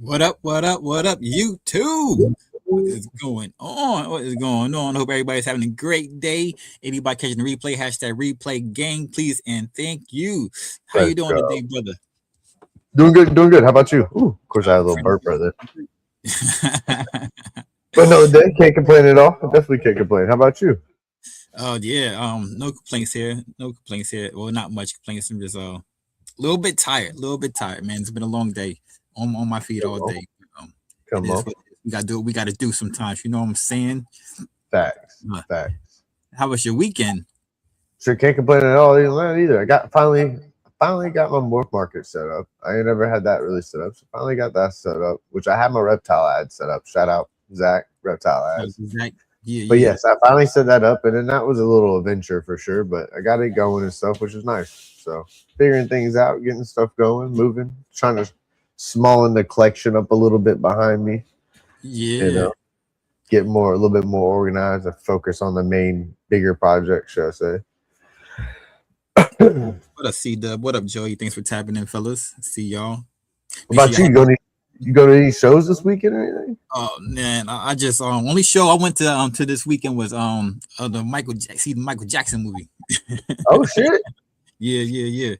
What up? What up? What up? YouTube. What is going on? What is going on? Hope everybody's having a great day. Anybody catching the replay, hashtag replay gang, please and thank you. How you Let's doing go. today, brother? Doing good, doing good. How about you? Ooh, of course, I had a little burp right there. But no, day can't complain at all. I definitely can't complain. How about you? Oh yeah, no complaints here. No complaints here. Well, not much complaints. I'm just a little bit tired. A little bit tired, man. It's been a long day. On my feet Come all on, day. It come is on. what we gotta do. What we gotta do sometimes. You know what I'm saying? Facts, Uh, facts. How was your weekend? Sure, can't complain at all either. I got finally got my morph market set up. I ain't never had that really set up, so finally got that set up. Which I had my reptile ad set up. Shout out Zach, reptile ads. Zach, yeah, But yeah. yes, I finally set that up, and then that was a little adventure for sure. But I got it going and stuff, which is nice. So figuring things out, getting stuff going, moving, trying to smallen the collection up a little bit behind me. You Yeah. know, get a little bit more organized, and focus on the main, bigger project, should I say? What What up, C Dub? What up, Joey? Thanks for tapping in, fellas. See y'all. Make sure about y'all you? have. You go to any shows this weekend or anything? Oh man, I just only show I went to this weekend was the Michael Jackson movie. Oh shit! Yeah, yeah, yeah.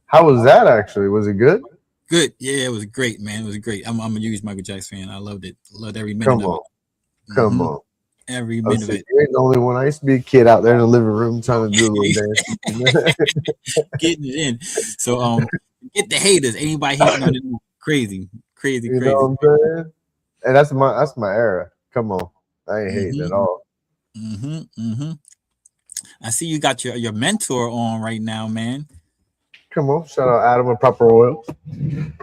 How was that actually? Was it good? Good. Yeah, it was great, man. It was great. I'm a huge Michael Jackson fan. I loved it. Loved every minute Come of it. on, come hmm on. Every I minute was of saying, it. you ain't the only one. I used to be a kid out there in the living room trying to do a little dance. Getting it in. So get the haters. Anybody hating on it? Crazy, crazy, You know crazy. what I'm saying? And that's my era. Come on, I ain't hating at hmm all. hmm hmm I see you got your mentor on right now, man. Come on, shout out Adam with Proper Oil.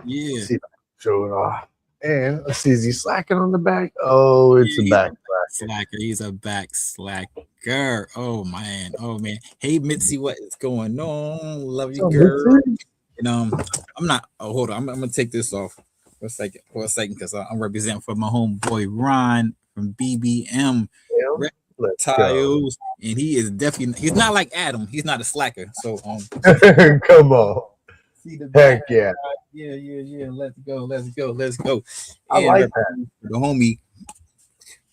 Yeah. See if I can show it off. And let's see, is he slacking on the back? Oh, it's Yeah, a he's back a back slacker. slacker. He's a back slacker. Oh man. Oh man. Hey Mitzi, what is going on? Love you, So girl. Mitzi, And I'm not. Oh, hold on. I'm gonna take this off for a second. Because I'm representing for my homeboy Ron from BBM him. Let's go. Reptiles, and he is definitely. He's not like Adam. He's not a slacker. So Come on. see the back. Heck yeah. Yeah, yeah, yeah. Let's go. Let's go. Let's go. I And like that. the homie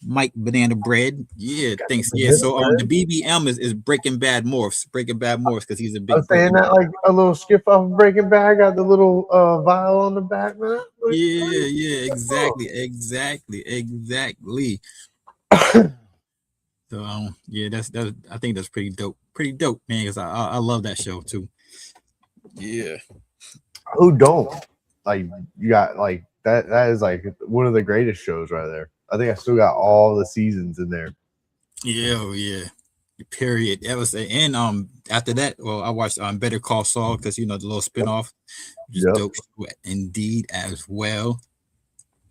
Mike Banana Bread. Yeah, thanks. Yeah, Banana so the bread. BBM is Breaking Bad Morphs. Breaking Bad Morphs because he's a I big was saying Breaking Bad. that like a little skip off of Breaking Bad. Got the little vial on the back, man. Yeah, yeah, exactly, exactly, exactly. So yeah, that's I think that's pretty dope, man. Because I love that show too. Yeah, Who don't? Like you got like that. That is like one of the greatest shows right there. I think I still got all the seasons in there. yeah, oh, yeah. Period. That was and after that, well, I watched Better Call Saul because you know the little spinoff, just Yep. dope show indeed as well.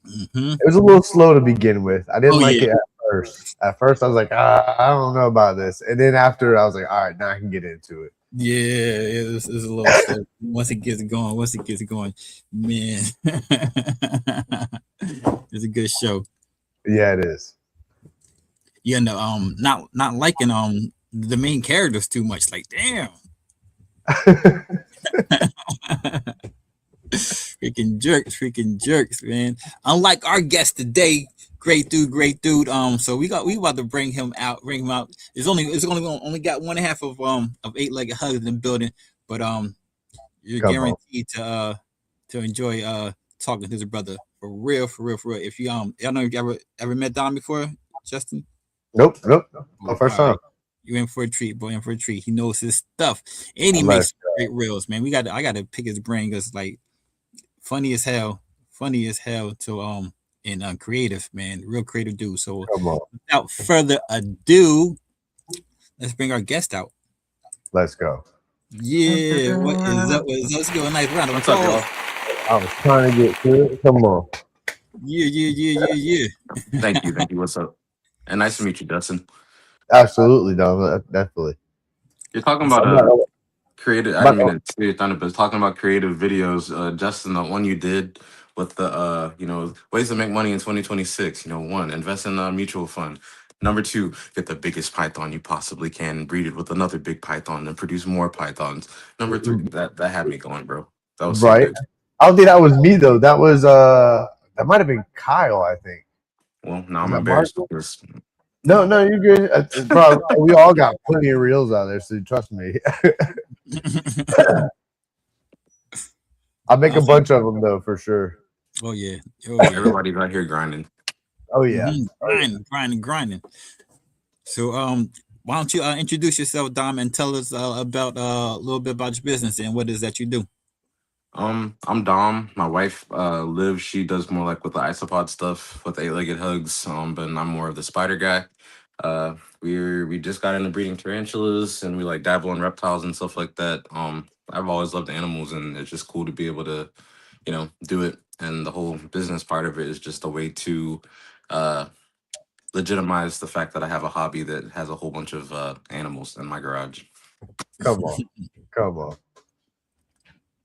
hmm It was a little slow to begin with. I didn't Oh like yeah, it at first. At first, I was like, I don't know about this. And then after, I was like, all right, now I can get into it. yeah, it's a little slow. Once it gets going, man, it's a good show. Yeah, it is. You know, not liking the main characters too much. Like, damn, freaking jerks, man. Unlike our guest today, great dude, great dude. So we about to bring him out. It's only got one half of 8-legged hugs in the building, but you're Come on. guaranteed to enjoy talking to his brother for real, for real, for real. If you I don't know if you ever met Don before, Justin. Nope, nope. My Oh, first all time. right. You in for a treat, boy. In for a treat. He knows his stuff, and he Let's makes great reels, man. I got to pick his brain because like funny as hell to and creative, man, real creative dude. So come on. without further ado, let's bring our guest out. Let's go. Yeah, what is up? What is up? Let's give a nice round of What's up, applause. y'all? I was trying to get to it. Come on. Yeah, yeah, yeah, yeah, yeah. Thank you. Thank you. What's up? And nice to meet you, Dustin. Absolutely, Dom. Definitely. You're talking So about I'm not, creative. I I'm didn't mean not- to steer your thunder, but talking about creative videos. Justin, the one you did with the ways to make money in 2026. One, invest in a mutual fund. Number two, get the biggest python you possibly can and breed it with another big python and produce more pythons. Number three, that had me going, bro. That was so right. good. I don't think that was me though. That was that might have been Kyle, I think. Well, now Was I'm that Mark? embarrassed because No, no, you're good. Bro, we all got plenty of reels out there, so trust me. I'll make a bunch of them though, for sure. Oh yeah. Oh yeah. everybody's out here grinding. Oh yeah. Grinding. So why don't you introduce yourself, Dom, and tell us about a little bit about your business and what it is that you do. I'm Dom. My wife, Liv, she does more like with the isopod stuff with eight-legged hugs. But I'm more of the spider guy. We just got into breeding tarantulas and we like dabble in reptiles and stuff like that. I've always loved animals and it's just cool to be able to, do it. And the whole business part of it is just a way to uh legitimize the fact that I have a hobby that has a whole bunch of animals in my garage. Come on. Come on.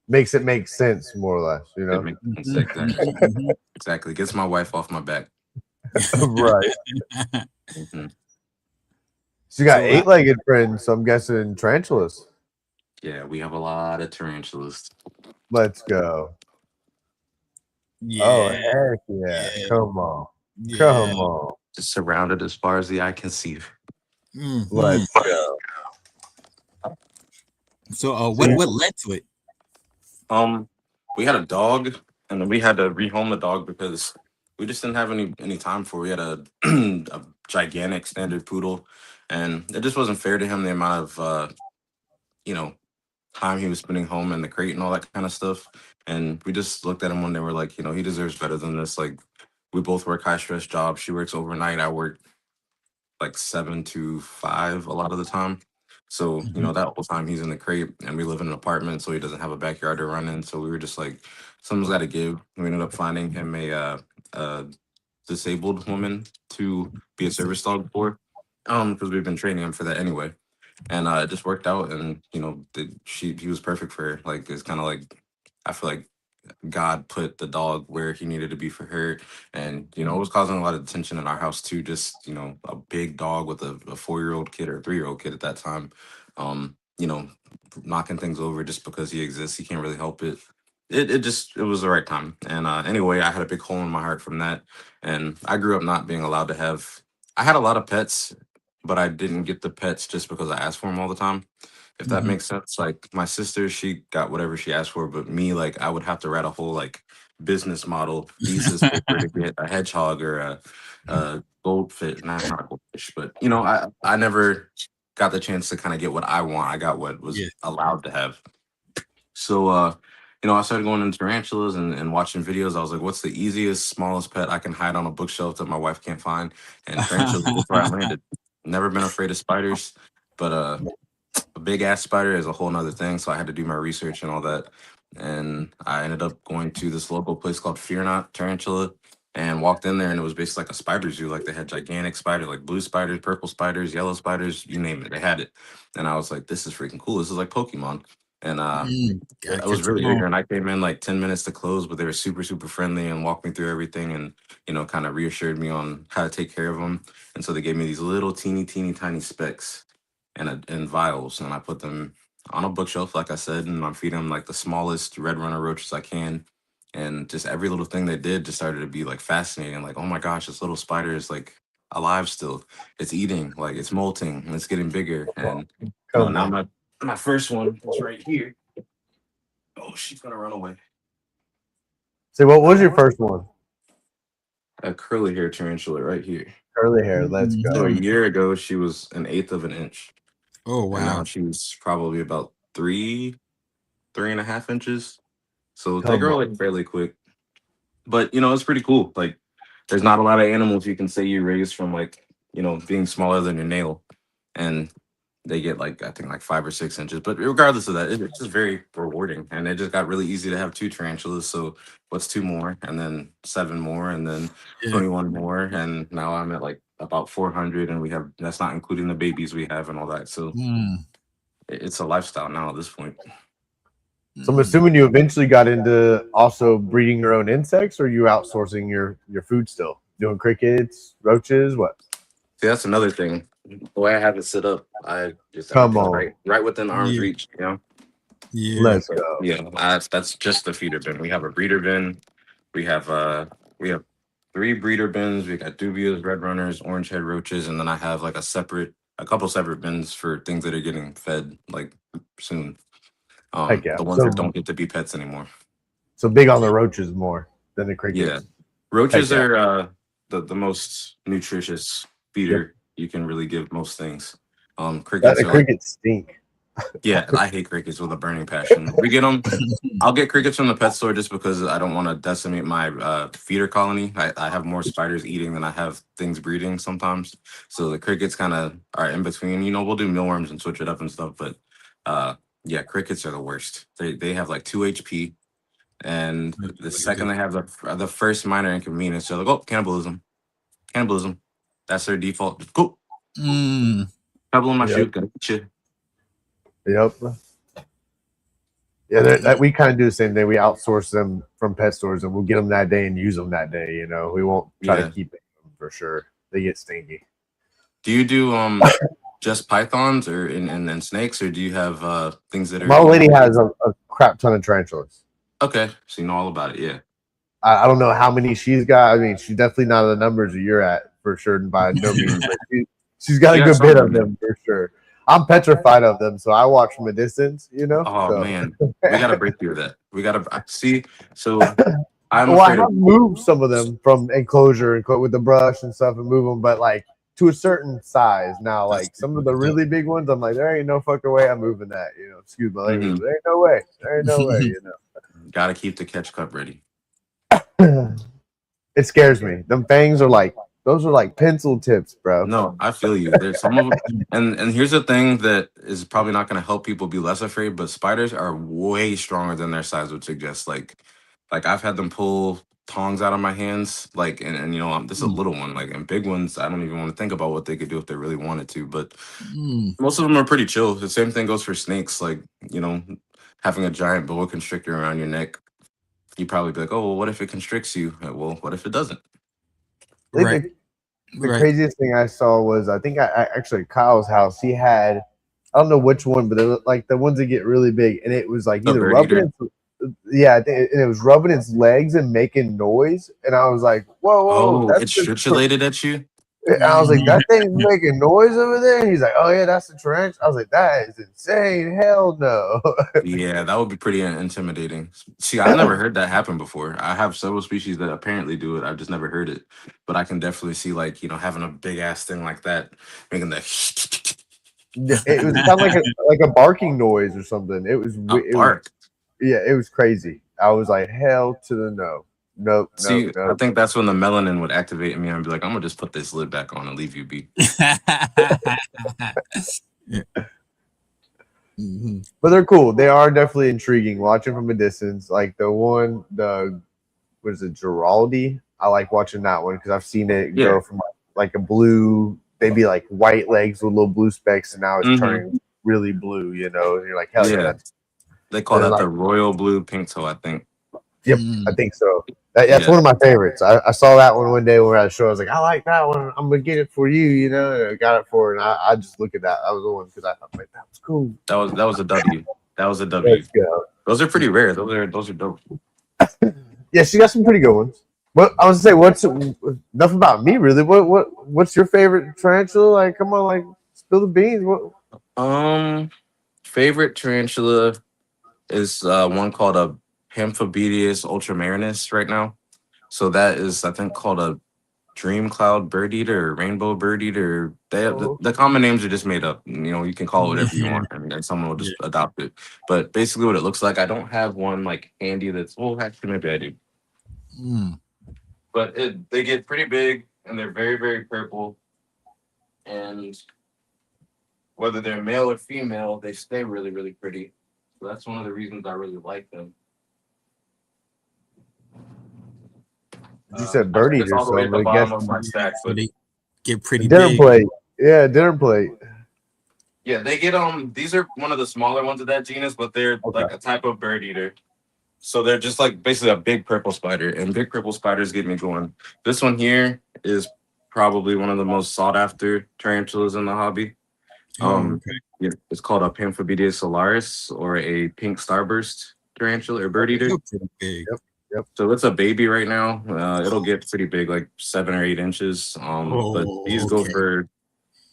Makes it make sense, more or less, you It know? makes sense, exactly. Exactly. Gets my wife off my back. Right. Mhm. So you got So, 8-legged friends, so I'm guessing tarantulas. Yeah, we have a lot of tarantulas. Let's go. Oh, Yeah. heck yeah. Yeah. Come on. Yeah. Come on. Just surrounded as far as the eye can see. Mhm. Let's go. So what led to it? We had a dog, and then we had to rehome the dog because we just didn't have any time for it. We had a a gigantic standard poodle, and it just wasn't fair to him the amount of you know time he was spending home in the crate and all that kind of stuff. And we just looked at him one day. We're like, he deserves better than this. Like, we both work high stress jobs. She works overnight. I work like 7 to 5 a lot of the time. So, Mhm. that whole time he's in the crate and we live in an apartment, so he doesn't have a backyard to run in. So we were just like, something's got to give. We ended up finding him a disabled woman to be a service dog for, because we've been training him for that anyway. And it just worked out, and he was perfect for her. Like, it's kind of like, I feel like God put the dog where he needed to be for her. And, it was causing a lot of tension in our house too. Just, a big dog with a 4-year-old kid or a 3-year-old kid at that time, um, you know, knocking things over just because he exists. He can't really help it. It was the right time. And anyway, I had a big hole in my heart from that. And I grew up not being allowed to have, I had a lot of pets, but I didn't get the pets just because I asked for them all the time, if that Mhm. makes sense. Like, my sister, she got whatever she asked for, but me, like, I would have to write a whole like business model thesis paper to get a hedgehog or a goldfish. Not a goldfish, but I never got the chance to kind of get what I want. I got what was Yeah. allowed to have. So I started going into tarantulas and watching videos. I was like, what's the easiest, smallest pet I can hide on a bookshelf that my wife can't find? And tarantulas was where I landed. Never been afraid of spiders, but a big ass spider is a whole nother thing. So I had to do my research and all that. And I ended up going to this local place called Fear Not Tarantula and walked in there, and it was basically like a spider zoo. Like, they had gigantic spiders, like blue spiders, purple spiders, yellow spiders, you name it. They had it. And I was like, this is freaking cool. This is like Pokemon. And Gotta I was catch 'em really all. ignorant. I came in like 10 minutes to close, but they were super, super friendly and walked me through everything and, kind of reassured me on how to take care of them. And so they gave me these little teeny, teeny, tiny specks and vials, and I put them on a bookshelf, like I said, and I'm feeding them like the smallest red runner roaches I can. And just every little thing they did just started to be like fascinating. Like, oh my gosh, this little spider is like alive still. It's eating, like it's molting, and it's getting bigger. And Come now on. my first one is right here. Oh, she's gonna run away. So what was your first one? A curly hair tarantula right here. Curly hair. Let's So a go. Mhm. year ago, she was an eighth of an inch, Oh and now wow. she's probably about 3.5 inches. So they Come grow on. like fairly quick. But it's pretty cool. Like, there's not a lot of animals you can say you raise from like, being smaller than your nail. And they get like, I think like 5 or 6 inches. But regardless of that, it's just very rewarding. And it just got really easy to have two tarantulas. So what's two more? And then seven more, and then Yeah. 21 more. And now I'm at like about 400, and that's not including the babies we have and all that. So Mm. it's a lifestyle now at this point. So I'm Mm. assuming you eventually got into also breeding your own insects, or you outsourcing your food still? Doing crickets, roaches, what? See, that's another thing. The way I have it set up, I just Come everything's on. right within arm's Yeah. reach. Yeah. Let's go. Yeah, that's just the feeder bin. We have a breeder bin. We have we have 3 breeder bins. We got dubias, red runners, orange head roaches, and then I have like a couple separate bins for things that are getting fed like soon. Heck yeah. The ones that So don't get to be pets anymore. big on the roaches more than the Yeah, crickets. roaches Heck yeah. are the most nutritious Yep. feeder you can really give most things. The Crickets are like, crickets stink. yeah, I hate crickets with a burning passion. We get them. I'll get crickets from the pet store just because I don't want to decimate my feeder colony. I have more spiders eating than I have things breeding sometimes. So the crickets kind of are in between. You know, we'll do mealworms and switch it up and stuff, but uh, yeah, crickets are the worst. They have like 2 HP, and the second they have the first minor inconvenience, they're like, oh, cannibalism. That's their default. Just go pebble in my Yep. shoe. Gonna eat you. Yep. Yeah, we kind of do the same thing. We outsource them from pet stores, and we'll get them that day and use them that day. You know, we won't try Yeah. to keep them for sure. They get stinky. Do you do just pythons or and snakes, or do you have things that are? My old lady has a crap ton of tarantulas. Okay, so you know all about it. Yeah. I don't know how many she's got. I mean, she's definitely not the numbers that you're at for sure by no means, but she's got a good bit of them for sure. I'm petrified of them, so I watch from a distance, you know. Oh so. man, we gotta break through that. We gotta see. So I'm Well, I afraid have of. moved some of them from enclosure and with the brush and stuff and move them, but like to a certain size. Now, like some of the really big ones, I'm like, there ain't no fucking way I'm moving that. You know, excuse my language. Mhm. There ain't no way. There ain't no way. You Gotta keep the catch cup ready. know, it scares me. Them fangs are like those are like pencil tips, bro. No, I feel you. There's some of them, and here's the thing that is probably not going to help people be less afraid. But spiders are way stronger than their size would suggest. Like I've had them pull tongs out of my hands. Like, and you know, this is a little one. Like, and big ones, I don't even want to think about what they could do if they really wanted to. But most of them are pretty chill. The same thing goes for snakes. Like, you know, having a giant boa constrictor around your neck, you probably be like, oh, well, what if it constricts you? Well, what if it doesn't? Right. The craziest thing I saw was I think I actually at Kyle's house. He had I don't know which one, but it was like the ones that get really big, and it was like The either bird rubbing eater? and it was rubbing its legs and making noise, and I was like, whoa, Oh, that's it's the stritulated at you? and I was like, that thing's making noise over there. And he's like, oh yeah, that's the tarantula. I was like, that is insane. Hell no. Yeah, that would be pretty intimidating. See, I've never heard that happen before. I have several species that apparently do it. I've just never heard it. But I can definitely see, like, you know, having a big ass thing like that, making that It was kind of like a barking noise or something. It was bark. it was crazy. I was like, hell to the no. Nope. See, I think that's when the melanin would activate in me. I'd be like, I'm gonna just put this lid back on and leave you be. But they're cool. They are definitely intriguing. Watching from a distance, like what is it, Giraldi? I like watching that one because I've seen it go from like a blue, they'd be like white legs with little blue specks, and now it's turning really blue. You know, and you're like, hell yeah. They call that the royal blue pink toe, I think. Yep, I think so. That's one of my favorites. I saw that one day when we were at a show. I was like, I like that one. I'm gonna get it for you. You know, and I got it for her, and I just look at that. That was the one because I was like, that was cool. That was a W. That was a W. Let's go. Those are pretty rare. Those are dope. Yeah, she got some pretty good ones. What I was gonna say, enough about me really. What's your favorite tarantula? Like, come on, like spill the beans. What? Favorite tarantula is one called a Pamphobedius ultramarinus right now. So that is, I think, called a dream cloud bird eater or rainbow bird eater. They have, the common names are just made up. You know, you can call it whatever you want, and someone will just adopt it. But basically, what it looks like, I don't have one like handy. Actually, maybe I do. But they get pretty big, and they're very, very purple. And whether they're male or female, they stay really, really pretty. So that's one of the reasons I really like them. You said bird eater, all the way at the so I bottom guess of my stack, but they get pretty dinner big. plate. Yeah, dinner plate. Yeah, they get these are one of the smaller ones of that genus, but they're like a type of bird eater. So they're just like basically a big purple spider, and big purple spiders get me going. This one here is probably one of the most sought after tarantulas in the hobby. Oh, Um, okay. yeah, it's called a Pamphobedia solaris or a pink starburst tarantula or bird eater. They're pretty big. Yep. Yep. So it's a baby right now. It'll get pretty big, like 7 or 8 inches. But these Oh, go okay. for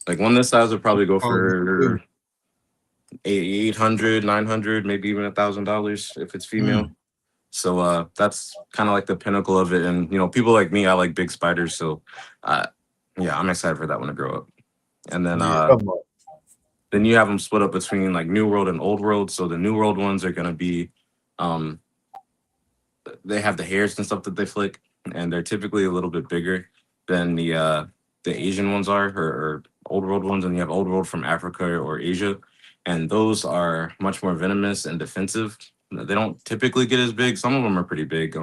like one this size would probably go Oh, for 800, 900, maybe even $1,000 if it's female. mm, So that's kind of like the pinnacle of it. And people like me, I like big spiders. So uh, yeah, I'm excited for that one to grow up. And then yeah. Come on. then you have them split up between like New World and Old World. So the New World ones are gonna be um they have the hairs and stuff that they flick, and they're typically a little bit bigger than the Asian ones are, or Old World ones. And you have Old World from Africa or Asia, and those are much more venomous and defensive. They don't typically get as big. Some of them are pretty big,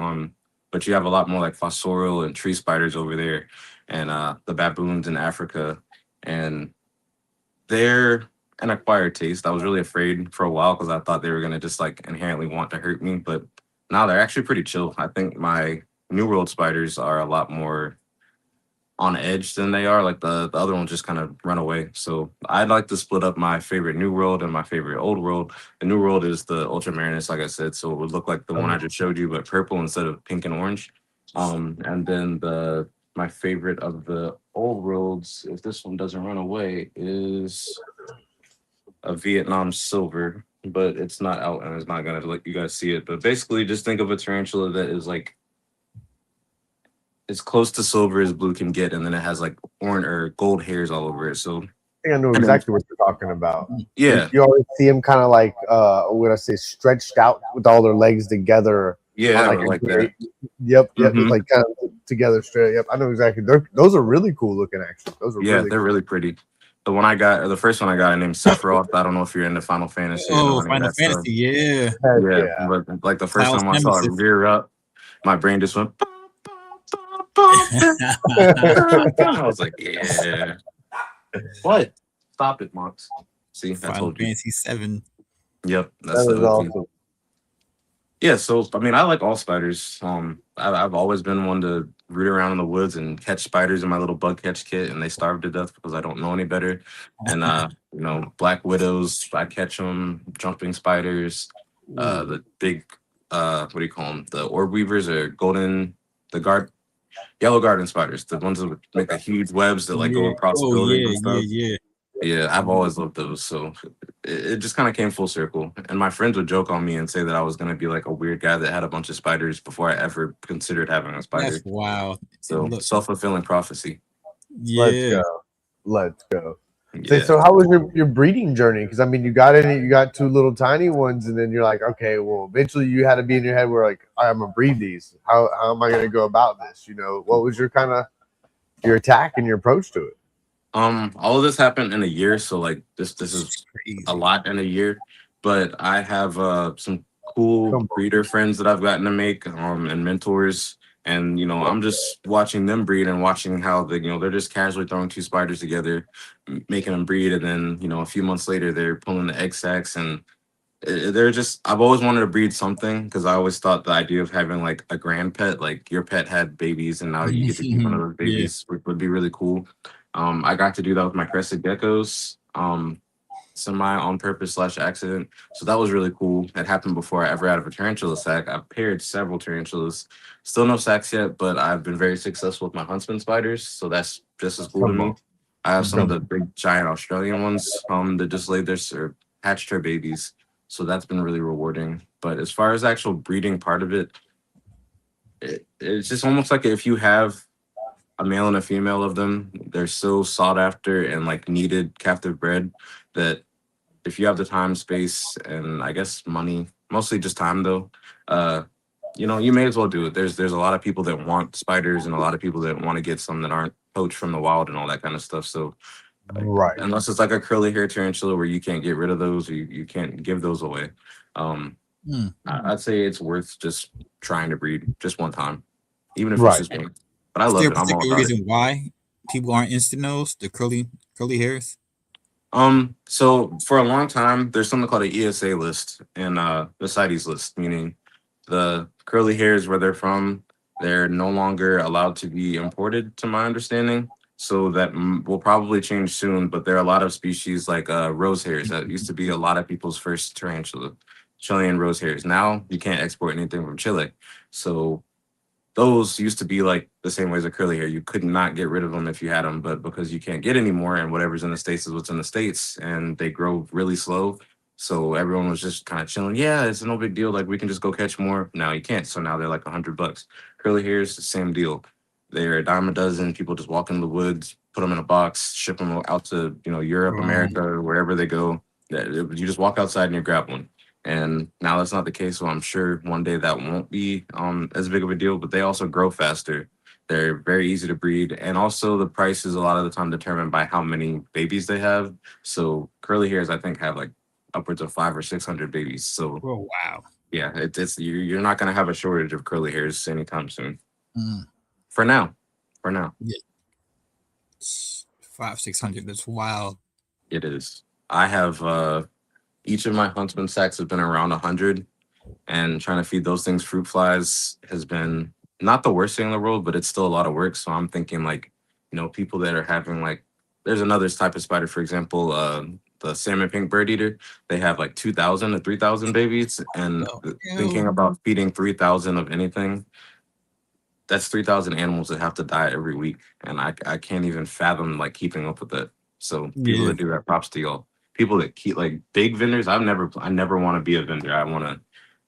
but you have a lot more like fossorial and tree spiders over there, and the baboons in Africa, and they're an acquired taste. I was really afraid for a while because I thought they were gonna just like inherently want to hurt me, but now they're actually pretty chill. I think my New World spiders are a lot more on edge than they are. Like the other ones just kind of run away. So I'd like to split up my favorite New World and my favorite Old World. The New World is the Ultramarinus, like I said, so it would look like the one I just showed you, but purple instead of pink and orange. And then the my favorite of the Old Worlds, if this one doesn't run away, is a Vietnam silver, but it's not out and it's not gonna let you guys see it. But basically, just think of a tarantula that is like as close to silver as blue can get, and then it has like orange or gold hairs all over it. So I think I know exactly what you're talking about. yeah, You always see them kind of like what would I say, stretched out with all their legs together. yeah, on I like would a like great- that. Yep, yep. Mhm. It's like kind of together straight. Yep, I know exactly. Those are really cool looking. Actually, those are Yeah, really they're cool. really pretty. The one I got, or the first one I got, I named Sephiroth. I don't know if you're into Final Fantasy or Oh, any of Final that stuff. Fantasy. Yeah. Heck Yeah, yeah. but like the first Cloud's time I saw it nemesis. rear up, my brain just went. I was like, yeah. What? Stop it, Mox. See, I Final told you. Fantasy 7. Yep, that's That the is OG. awesome. Yeah, so I mean, I like all spiders. I've always been one to root around in the woods and catch spiders in my little bug catch kit, and they starve to death because I don't know any better. And black widows, I catch them. Jumping spiders, the big, what do you call them? The orb weavers or yellow garden spiders, the ones that would make the huge webs that like go Yeah. across Oh, buildings yeah, and stuff. yeah. Yeah, I've always loved those. So it just kind of came full circle. And my friends would joke on me and say that I was going to be like a weird guy that had a bunch of spiders before I ever considered having a That's spider. wild. So Look, self-fulfilling prophecy. Let's yeah. go. Let's go. Yeah. So how was your breeding journey? Because I mean, you got two little tiny ones, and then you're like, okay, well, eventually you had to be in your head where like, I'm gonna breed these. How am I gonna go about this? What was your kind of your attack and your approach to it? All of this happened in a year, so like this is It's crazy. a lot in a year. But I have some cool Come on. breeder friends that I've gotten to make and mentors. And I'm just watching them breed and watching how they're just casually throwing two spiders together, making them breed, and then a few months later they're pulling the egg sacs, and they're just. I've always wanted to breed something because I always thought the idea of having like a grand pet, like your pet had babies and now you get to keep one of those Yeah. babies, would be really cool. I got to do that with my crested geckos. Semi on purpose / accident. So that was really cool. It happened before I ever had a tarantula sack. I've paired several tarantulas. Still no sacks yet, but I've been very successful with my huntsman spiders. So that's just as cool to Come me. on. I have some of Come the big giant Australian ones that just laid their or hatched their babies. So that's been really rewarding. But as far as actual breeding part of it, it's just almost like if you have a male and a female of them, they're so sought after and like needed captive bred that if you have the time, space, and I guess money, mostly just time though, you may as well do it. There's a lot of people that want spiders and a lot of people that want to get some that aren't poached from the wild and all that kind of stuff. So Right. unless it's like a curly hair tarantula where you can't get rid of those or you can't give those away, I'd say it's worth just trying to breed just one time, even if Right. it's just one. But I Is love there a it. I'm all particular about it. reason why people aren't instant nose, the curly hairs? So for a long time, there's something called an ESA list and the CITES list, meaning the curly hairs where they're from, they're no longer allowed to be imported, to my understanding. so that will probably change soon. But there are a lot of species like rose hares that used to be a lot of people's first tarantula, Chilean rose hares. Now you can't export anything from Chile, so those used to be like the same way as a curly hair. You could not get rid of them if you had them, but because you can't get any more, and whatever's in the states is what's in the states, and they grow really slow. So everyone was just kind of chilling. Yeah, it's no big deal. Like we can just go catch more. Now you can't. So now they're like $100. Curly hairs, the same deal. They're a dime a dozen. People just walk in the woods, put them in a box, ship them out to Europe, America, or wherever they go. You just walk outside and you grab one. And now that's not the case. So I'm sure one day that won't be as big of a deal. But they also grow faster. They're very easy to breed, and also the price is a lot of the time determined by how many babies they have. So curly hairs, I think, have like upwards of 500 or 600 babies. So Oh wow. yeah, it's you're not gonna have a shortage of curly hairs anytime soon. Mm. For now, for now, 500-600. That's wild. it is. I have each of my huntsman sacks have been around 100, and trying to feed those things fruit flies has been not the worst thing in the world, but it's still a lot of work. So I'm thinking like, people that are having like, there's another type of spider, for example, the salmon pink bird eater. They have like 2,000 to 3,000 babies, and thinking about feeding 3,000 of anything, that's 3,000 animals that have to die every week, and I can't even fathom like keeping up with it. So people that do that, props to y'all. People that keep like big vendors, I never want to be a vendor. I want to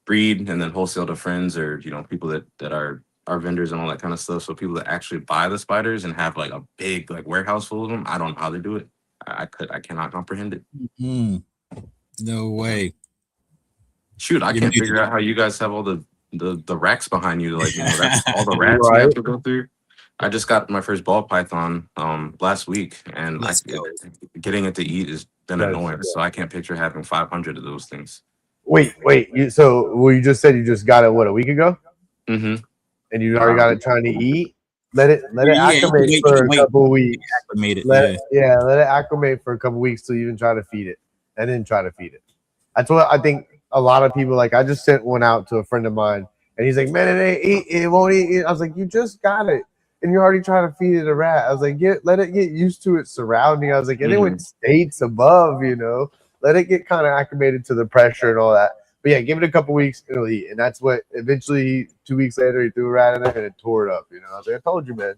breed and then wholesale to friends, or people that are vendors and all that kind of stuff. So people that actually buy the spiders and have like a big like warehouse full of them, I don't know how they do it. I cannot comprehend it. Mm. No way. Shoot, I can't figure out how you guys have all the racks behind you. Like, that's all the racks you have to go through. I just got my first ball python last week, and getting it to eat has been annoying. So I can't picture having 500 of those things. Wait. You just said you just got it a week ago? Mm-hmm. And you already got it trying to eat? Let it acclimate for a couple of weeks. Let it acclimate for a couple of weeks till you even try to feed it, and then try to feed it. That's what I think. A lot of people, like, I just sent one out to a friend of mine, and he's like, "Man, it ain't eat. It won't eat." I was like, "You just got it, and you're already trying to feed it a rat." I was like, let it get used to its surrounding. I was like, it went states above, let it get kind of acclimated to the pressure and all that. But yeah, give it a couple weeks, it'll eat, and that's what eventually 2 weeks later he threw a rat in there and it tore it up. I was like, I told you, man.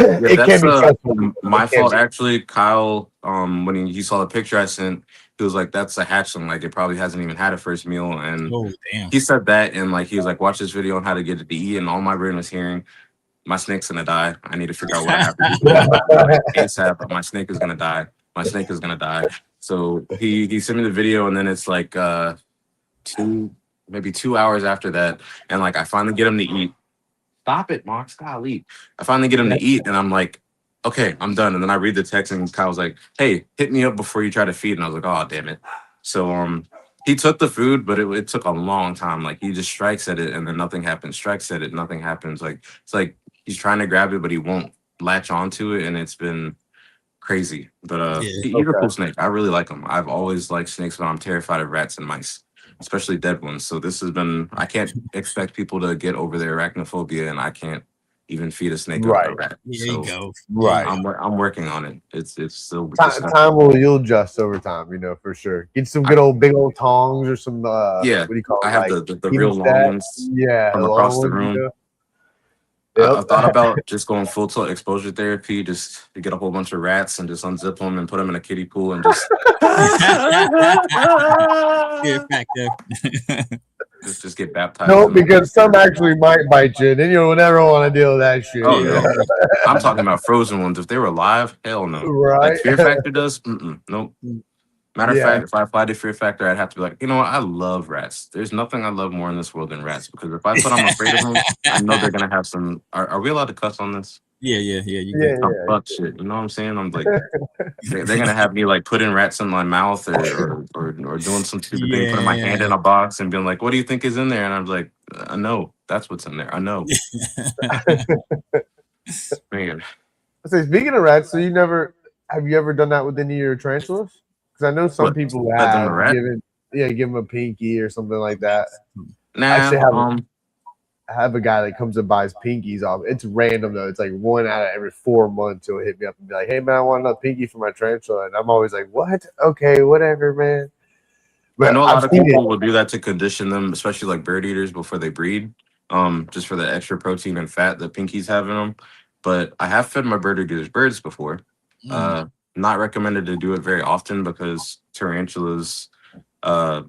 It can be stressful. My fault, actually. Kyle, when he saw the picture I sent, he was like, "That's a hatchling. Like, it probably hasn't even had a first meal." And he said that, and like he was like, "Watch this video on how to get it to eat." And all my brain was hearing, "My snake's gonna die. I need to figure out what I have to do ASAP. My snake is gonna die. My snake is gonna die." So he sent me the video, and then it's like maybe 2 hours after that, and like I finally get him to eat. Stop it, Mox. Golly. I finally get him to eat, and I'm like, okay, I'm done. And then I read the text, and Kyle's like, "Hey, hit me up before you try to feed." And I was like, "Oh, damn it." So he took the food, but it took a long time. Like, he just strikes at it, and then nothing happens. Strikes at it, nothing happens. Like, it's like he's trying to grab it, but he won't latch onto it, and it's been crazy. But he's a cool snake. I really like him. I've always liked snakes, but I'm terrified of rats and mice, especially dead ones. So this has been, I can't expect people to get over their arachnophobia, and I can't even feed a snake a rat. There you go. Right. I'm working on it. It's still time you'll adjust over time, for sure. Get some good old big old tongs or some what do you call it? I have the real long ones from across the room. I thought about just going full tilt exposure therapy, just to get a whole bunch of rats and just unzip them and put them in a kiddie pool and just just get baptized. No, because some actually might bite you, and then you'll never want to deal with that shit. Oh, no. I'm talking about frozen ones. If they were alive, hell no. Right? Like Fear Factor does, nope. Matter of fact, if I applied to Fear Factor, I'd have to be like, what? I love rats. There's nothing I love more in this world than rats, because if I put I'm afraid of them, I know they're gonna have some. Are we allowed to cuss on this? Yeah. Fuck shit. You know what I'm saying? I'm like, they're gonna have me like putting rats in my mouth or doing some stupid thing, putting my hand in a box and being like, "What do you think is in there?" And I'm like, "I know that's what's in there. I know." Man. So speaking of rats, so have you ever done that with any of your tarantulas? Because I know some people have give them a pinky or something like that. Nah, I have a guy that comes and buys pinkies off. It's random though. It's like 1 out of every 4 months he'll hit me up and be like, "Hey man, I want another pinky for my tarantula," and I'm always like, "What? Okay, whatever, man." I But know a I've lot of seen it. people will do that to condition them, especially like bird eaters before they breed, just for the extra protein and fat that pinkies have in them. But I have fed my bird eaters birds before. Mm. Uh, Not recommended to do it very often because tarantulas, uh,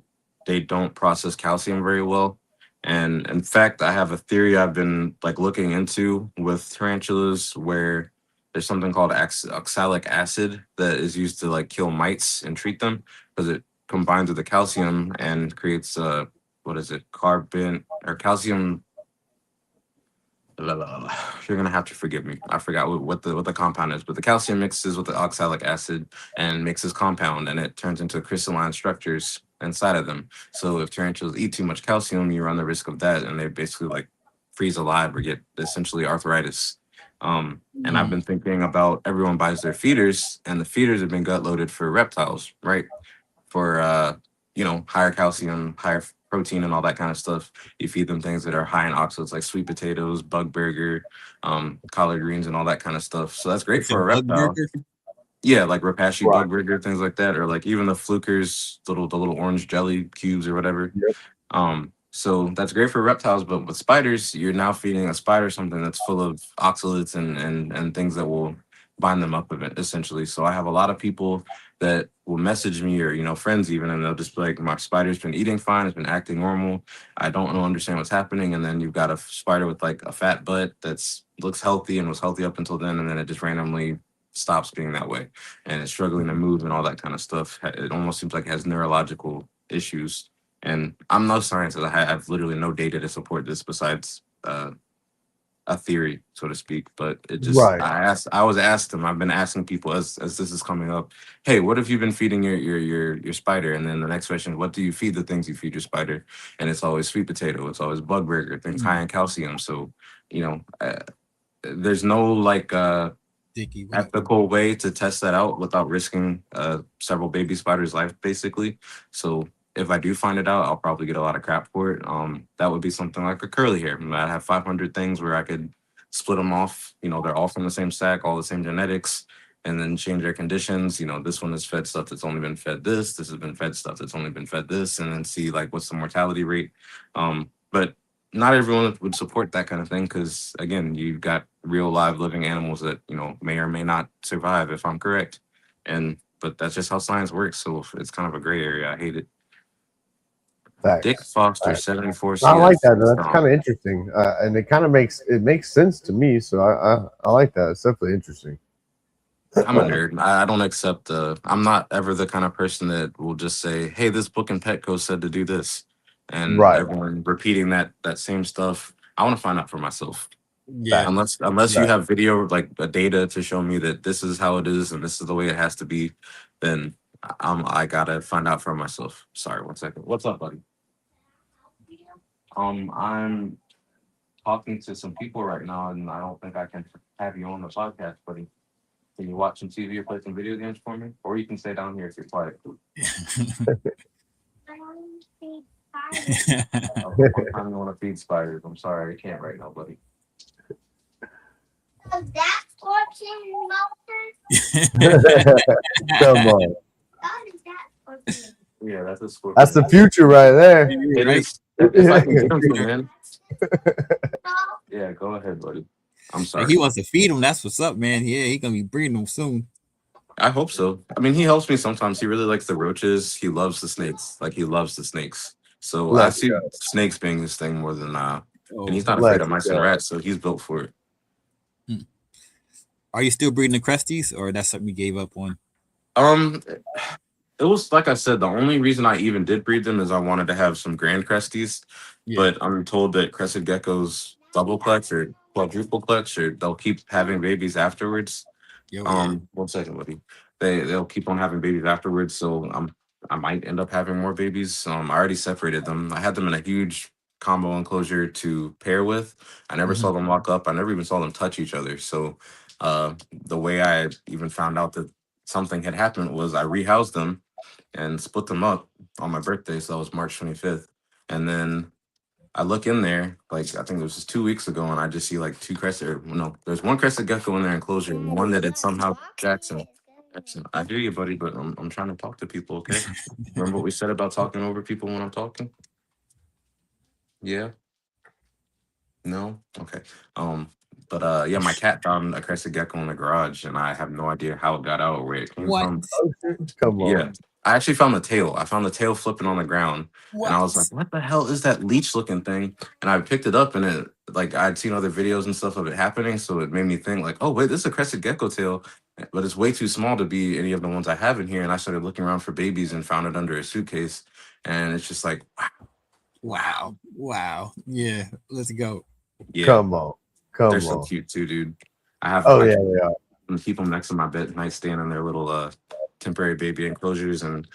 they don't process calcium very well. And in fact, I have a theory I've been like looking into with tarantulas where there's something called oxalic acid that is used to like kill mites and treat them because it combines with the calcium and creates what is it, carbon or calcium. You're gonna have to forgive me. I forgot what the compound is, but the calcium mixes with the oxalic acid and makes this compound, and it turns into crystalline structures inside of them. So if tarantulas eat too much calcium, you run the risk of that, and they basically like freeze alive or get essentially arthritis. And I've Mm. been thinking about everyone buys their feeders, and the feeders have been gut loaded for reptiles, right? For higher calcium, higher protein, and all that kind of stuff. You feed them things that are high in oxalates, like sweet potatoes, bug burger, collard greens, and all that kind of stuff. So that's great It's a for a bug reptile. burger. Yeah, like Rapashi Right. bug burger, things like that, or like even the Flukers the little orange jelly cubes or whatever. Yep. So that's great for reptiles, but with spiders, you're now feeding a spider something that's full of oxalates and things that will bind them up of it, essentially. So I have a lot of people that will message me or friends even, and they'll just be like, "My spider's been eating fine, it's been acting normal. I don't know understand what's happening." And then you've got a spider with like a fat butt that's looks healthy and was healthy up until then, and then it just randomly stops being that way and it's struggling to move and all that kind of stuff. It almost seems like it has neurological issues, and I'm no scientist. Have literally no data to support this besides a theory, so to speak. But it just, Right. I was asked them. I've been asking people as this is coming up. Hey, what have you been feeding your spider? And then the next question, what do you feed the things you feed your spider? And it's always sweet potato. It's always bug burger, things high Mm. in calcium. So you know, uh, there's no like Dicky, what up? ethical way to test that out without risking several baby spiders' life, basically. So if I do find it out, I'll probably get a lot of crap for it. That would be something like a curly hair. I have 500 things where I could split them off. They're all from the same stack, all the same genetics, and then change their conditions. This one is fed stuff that's only been fed this. This has been fed stuff that's only been fed this, and then see like what's the mortality rate. But not everyone would support that kind of thing because again you've got real live living animals that may or may not survive if I'm correct, and but that's just how science works, so it's kind of a gray area. I hate it. Dick Facts. Foster Facts. 74 I like CS that. That's kind strong. of interesting, and it makes sense to me. So I like that. It's definitely interesting. I'm a nerd. I don't accept I'm not ever the kind of person that will just say, hey, this book in Petco said to do this, and Right. everyone repeating that same stuff. I want to find out for myself. Yeah. Facts. Unless you Facts. have video like a data to show me that this is how it is and this is the way it has to be, then I gotta find out for myself. Sorry, 1 second. What's up, buddy? I'm talking to some people right now, and I don't think I can have you on the podcast, buddy. Can you watch some TV or play some video games for me? Or you can stay down here if you're quiet. What time you want to feed spiders? I'm sorry, I can't right now, buddy. Does that scorching motor? Come on. How does that scorching? Yeah, that's a scorpion. That's the future right there. It Right? is. If I can get him to, man. So, Yeah, go ahead, buddy. I'm Like, sorry. he wants to feed him. That's what's up, man. Yeah, he gonna be breeding them soon. I hope so. I mean, he helps me sometimes. He really likes the roaches. He loves the snakes. Like he loves the snakes. So I Let's see go. snakes being his thing more than and Oh, he's not afraid Let's of mice go. and rats, so he's built for it. are you still breeding the Cresties, or that's something you gave up on? Um, it was like I said, the only reason I even did breed them is I wanted to have some grand cresties, Yeah. but I'm told that crested geckos double clutch or quadruple clutch, or they'll keep having babies afterwards. Yo, yeah. 1 second, buddy. They'll keep on having babies afterwards, so I might end up having more babies. I already separated them. I had them in a huge combo enclosure to pair with. I never saw Mhm. them lock up. I never even saw them touch each other. So the way I even found out that something had happened was I rehoused them and split them up on my birthday. So that was March 25th. And then I look in there, like I think it was just 2 weeks ago, and I just see like two crested. No, there's one crested gecko in there enclosure, and one that it's somehow Jackson. I hear you, buddy, but I'm trying to talk to people. Okay, remember what we said about talking over people when I'm talking? Yeah. No? Okay. But yeah, my cat found a crested gecko in the garage and I have no idea how it got out or where it came What? from. Oh, shit. Come Yeah. on. I actually found the tail. I found the tail flipping on the ground. And I What? was like, what the hell is that leech looking thing? And I picked it up and it like I'd seen other videos and stuff of it happening. So it made me think like, oh wait, this is a crested gecko tail, but it's way too small to be any of the ones I have in here. And I started looking around for babies and found it under a suitcase. And it's just like, Wow. Wow. Yeah. Let's go. yeah, Come on. Come they're so on. cute too, dude. I have Oh, I yeah, they are. and keep them next to my bed nightstand in their little temporary baby enclosures, and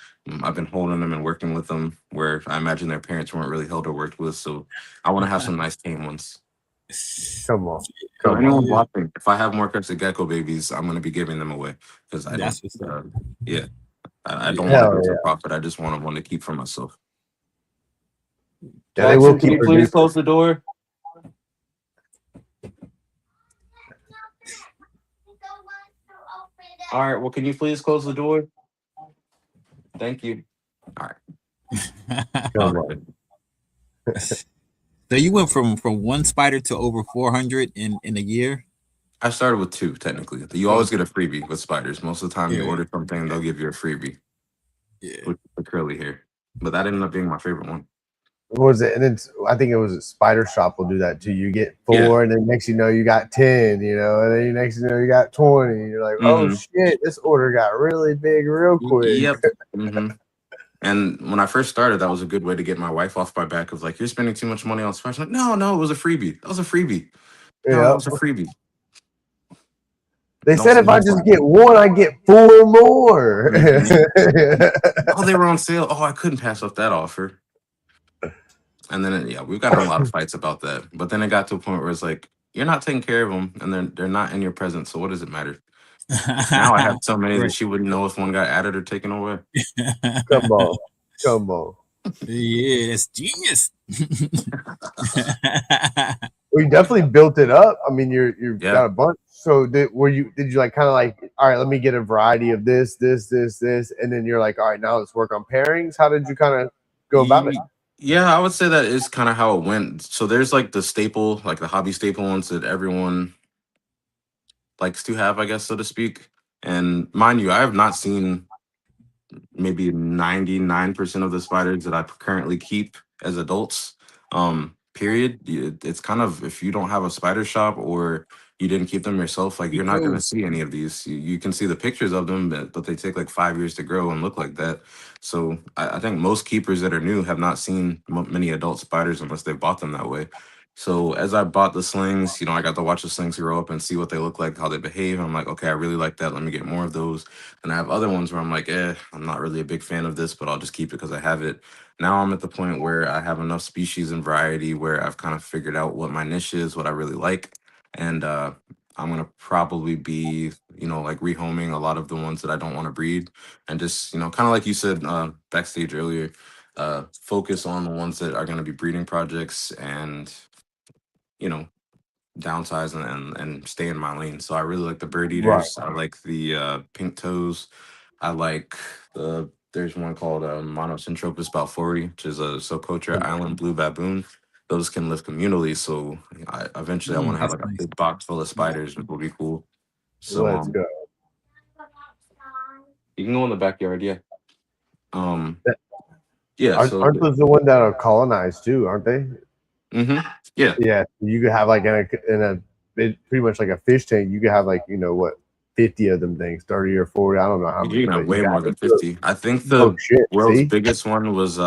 I've been holding them and working with them where I imagine their parents weren't really held or worked with. So I want to have some nice tame ones. Come on. So Come anyone on. Yeah. watching, if I have more crested gecko babies, I'm going to be giving them away because I That's don't. what's up. Yeah, I don't Yeah. want to Hell do it yeah. for profit. I just want one to keep for myself. Yeah, they will Jackson, can keep you please producing. close the door? All right. Well, can you please close the door? Thank you. All right. Come All on. right. So you went from one spider to over 400 in a year. I started with 2 technically. You always get a freebie with spiders. Most of the time, you Yeah. order something, they'll give you a freebie Yeah. with the curly hair. But that ended up being my favorite one. What was it? And it's I think it was a Spider Shop will do that too. You get 4, Yeah. and then next you know you got 10, and then next you know you got 20. You're like, oh Mhm. shit, this order got really big real quick. Yep. And when I first started, that was a good way to get my wife off my back of like, you're spending too much money on spiders. I'm like, no, it was a freebie. That was a freebie. No, that Yeah. was a freebie. They Don't said say if I no just for it. get 1, I get 4 more. Oh, they were on sale. Oh, I couldn't pass up that offer. And then yeah, we've gotten a lot of fights about that. But then it got to a point where it's like, you're not taking care of them, and they're not in your presence. So what does it matter? Now I have so many that Right. she wouldn't know if one got added or taken away. Come on. Come on. Yeah, that's genius. Well, you definitely built it up. I mean, you've Yeah. got a bunch. So did you like kind of like, all right, let me get a variety of this, and then you're like, all right, now let's work on pairings. How did you kind of go about it? Yeah, I would say that is kind of how it went. So there's like the staple, like the hobby staple ones that everyone likes to have, I guess, so to speak. And mind you, I have not seen maybe 99% of the spiders that I currently keep as adults. Period. It's kind of if you don't have a spider shop or you didn't keep them yourself, like Me you're not too. gonna see any of these. You can see the pictures of them, but they take like 5 years to grow and look like that. So I think most keepers that are new have not seen many adult spiders unless they bought them that way. So as I bought the slings, I got to watch the slings grow up and see what they look like, how they behave. And I'm like, okay, I really like that. Let me get more of those. And I have other ones where I'm like, I'm not really a big fan of this, but I'll just keep it because I have it. Now I'm at the point where I have enough species and variety where I've kind of figured out what my niche is, what I really like. And I'm gonna probably be, like rehoming a lot of the ones that I don't want to breed, and just, kind of like you said backstage earlier, focus on the ones that are gonna be breeding projects, and downsize and stay in my lane. So I really like the bird Right. eaters. I like the pink toes. I like there's one called Monocentropus balfouri, which is a Socotra Island blue baboon. Those can live communally. So eventually I want to have That's like a nice. big box full of spiders, which will be cool. So Let's go. you can go in the backyard, yeah. That- Yeah, so Aren't those the ones that are colonized too? Aren't they? yeah. Yeah. You could have like pretty much like a fish tank. You could have like 50 of them things, 30 or 40. I don't know how many. You can have But you way got more than 50. I think the oh shit! world's See, biggest one was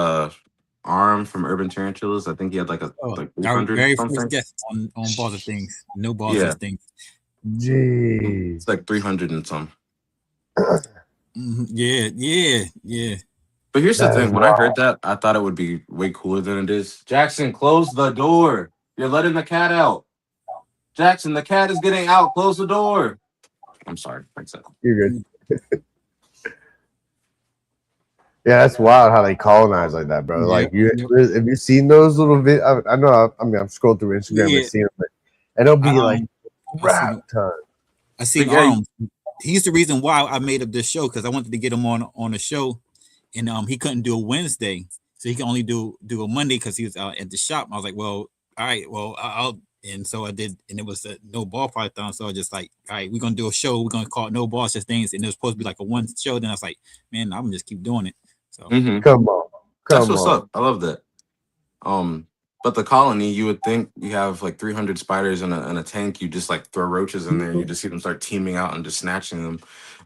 Arm from Urban Tarantulas. I think he had like Oh, like our 300 very first something. guest on Balls of Things. No Balls Yeah, of Things. jeez. it's like 300 and some. Yeah. But here's the That is thing: when I wild. heard that, I thought it would be way cooler than it is. Jackson, close the door. You're letting the cat out. Jackson, the cat is getting out. Close the door. I'm sorry. Thanks. You're good. Yeah, that's wild how they colonize like that, bro. Yep, Like, you yep. have you seen those little I know. I mean, I'm scrolling through Instagram and Yeah. seeing them, and it'll be like I seen rap time. I seen But yeah, he's the reason why I made up this show because I wanted to get him on the show, and he couldn't do a Wednesday, so he can only do a Monday because he was out at the shop. I was like, well, all right, well, I'll. And so I did, and it was a no ball python. So I just like, all right, we're gonna do a show. We're gonna call it no balls, just things. And it was supposed to be like a one show. Then I was like, man, I'm gonna just keep doing it. So hmm Come on, that's come what's on. up. I love that. But the colony, you would think you have like 300 spiders in a tank. You just like throw roaches in there, and you just see them start teaming out and just snatching them.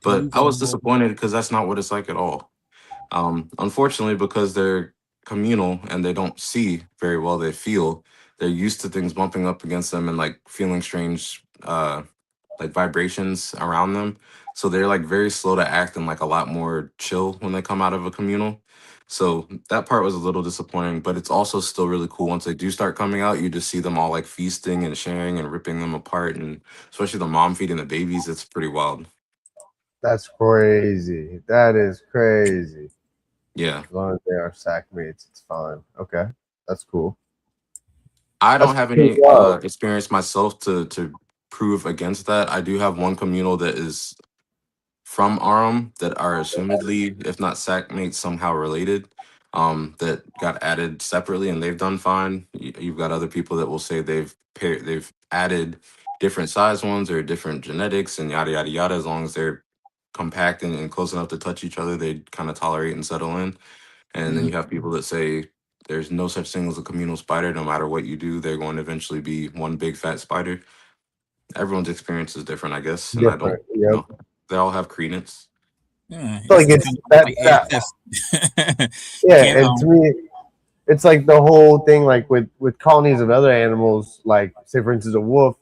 But I was disappointed because that's not what it's like at all. Unfortunately, because they're communal and they don't see very well, they feel. They're used to things bumping up against them and like feeling strange, like vibrations around them. So they're like very slow to act and like a lot more chill when they come out of a communal. So that part was a little disappointing, but it's also still really cool once they do start coming out. You just see them all like feasting and sharing and ripping them apart, and especially the mom feeding the babies. It's pretty wild. That's crazy. That is crazy. Yeah. As long as they are sack mates, it's fine. Okay, that's cool. I don't That's have pretty any wild. experience myself to prove against that. I do have one communal that is from Arum that are assumedly, if not sackmates, somehow related. That got added separately and they've done fine. You've got other people that will say they've added different size ones or different genetics and yada yada yada. As long as they're compact and close enough to touch each other, they kind of tolerate and settle in. And then you have people that say there's no such thing as a communal spider. No matter what you do, they're going to eventually be one big fat spider. Everyone's experience is different, I guess, and I don't, Different. Yep. they all have credence. yeah, I feel like it's it's kind of that, like that AFS. You yeah, can't and to me, it's like the whole thing, like with colonies of other animals, like say for instance, a wolf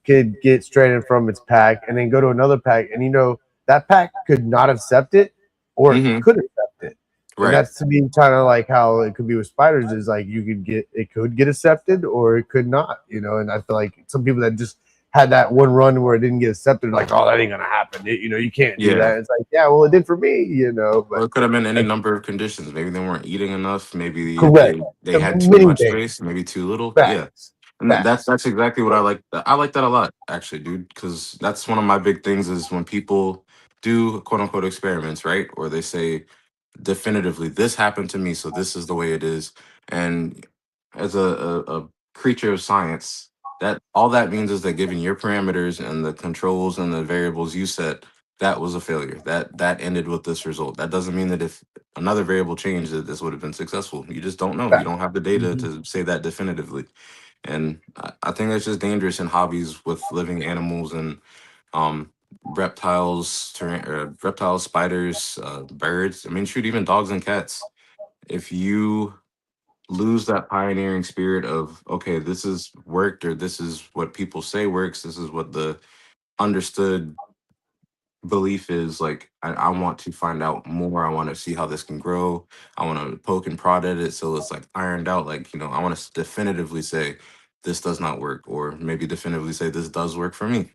could get stranded from its pack and then go to another pack, and that pack could not accept it, or it hmm could accept it, and Right. that's to me kind of like how it could be with spiders. Is like it could get accepted or it could not, and I feel like some people that just had that one run where it didn't get accepted, like, oh, that ain't gonna happen. You can't do Yeah. that. It's like, yeah, well, it did for me, Or but it could have been any number of conditions. Maybe they weren't eating enough. Maybe correct. they had too Many much things. space. Maybe too little. Yeah. Facts. And Facts. that's exactly what I like. I like that a lot, actually, dude, because that's one of my big things is when people do quote unquote experiments, right? Or they say definitively, this happened to me, so this is the way it is. And as a creature of science, that all that means is that given your parameters and the controls and the variables you set, that was a failure. That ended with this result. That doesn't mean that if another variable changed that this would have been successful. You just don't know. You Facts. don't have the data Mhm. to say that definitively. And I think that's just dangerous in hobbies with living animals and um, reptiles, spiders, birds. I mean, shoot, even dogs and cats. If you lose that pioneering spirit of, okay, this is worked or this is what people say works, this is what the understood belief is, like, I want to find out more. I want to see how this can grow. I want to poke and prod at it so it's like ironed out. Like, I want to definitively say this does not work, or maybe definitively say this does work for me.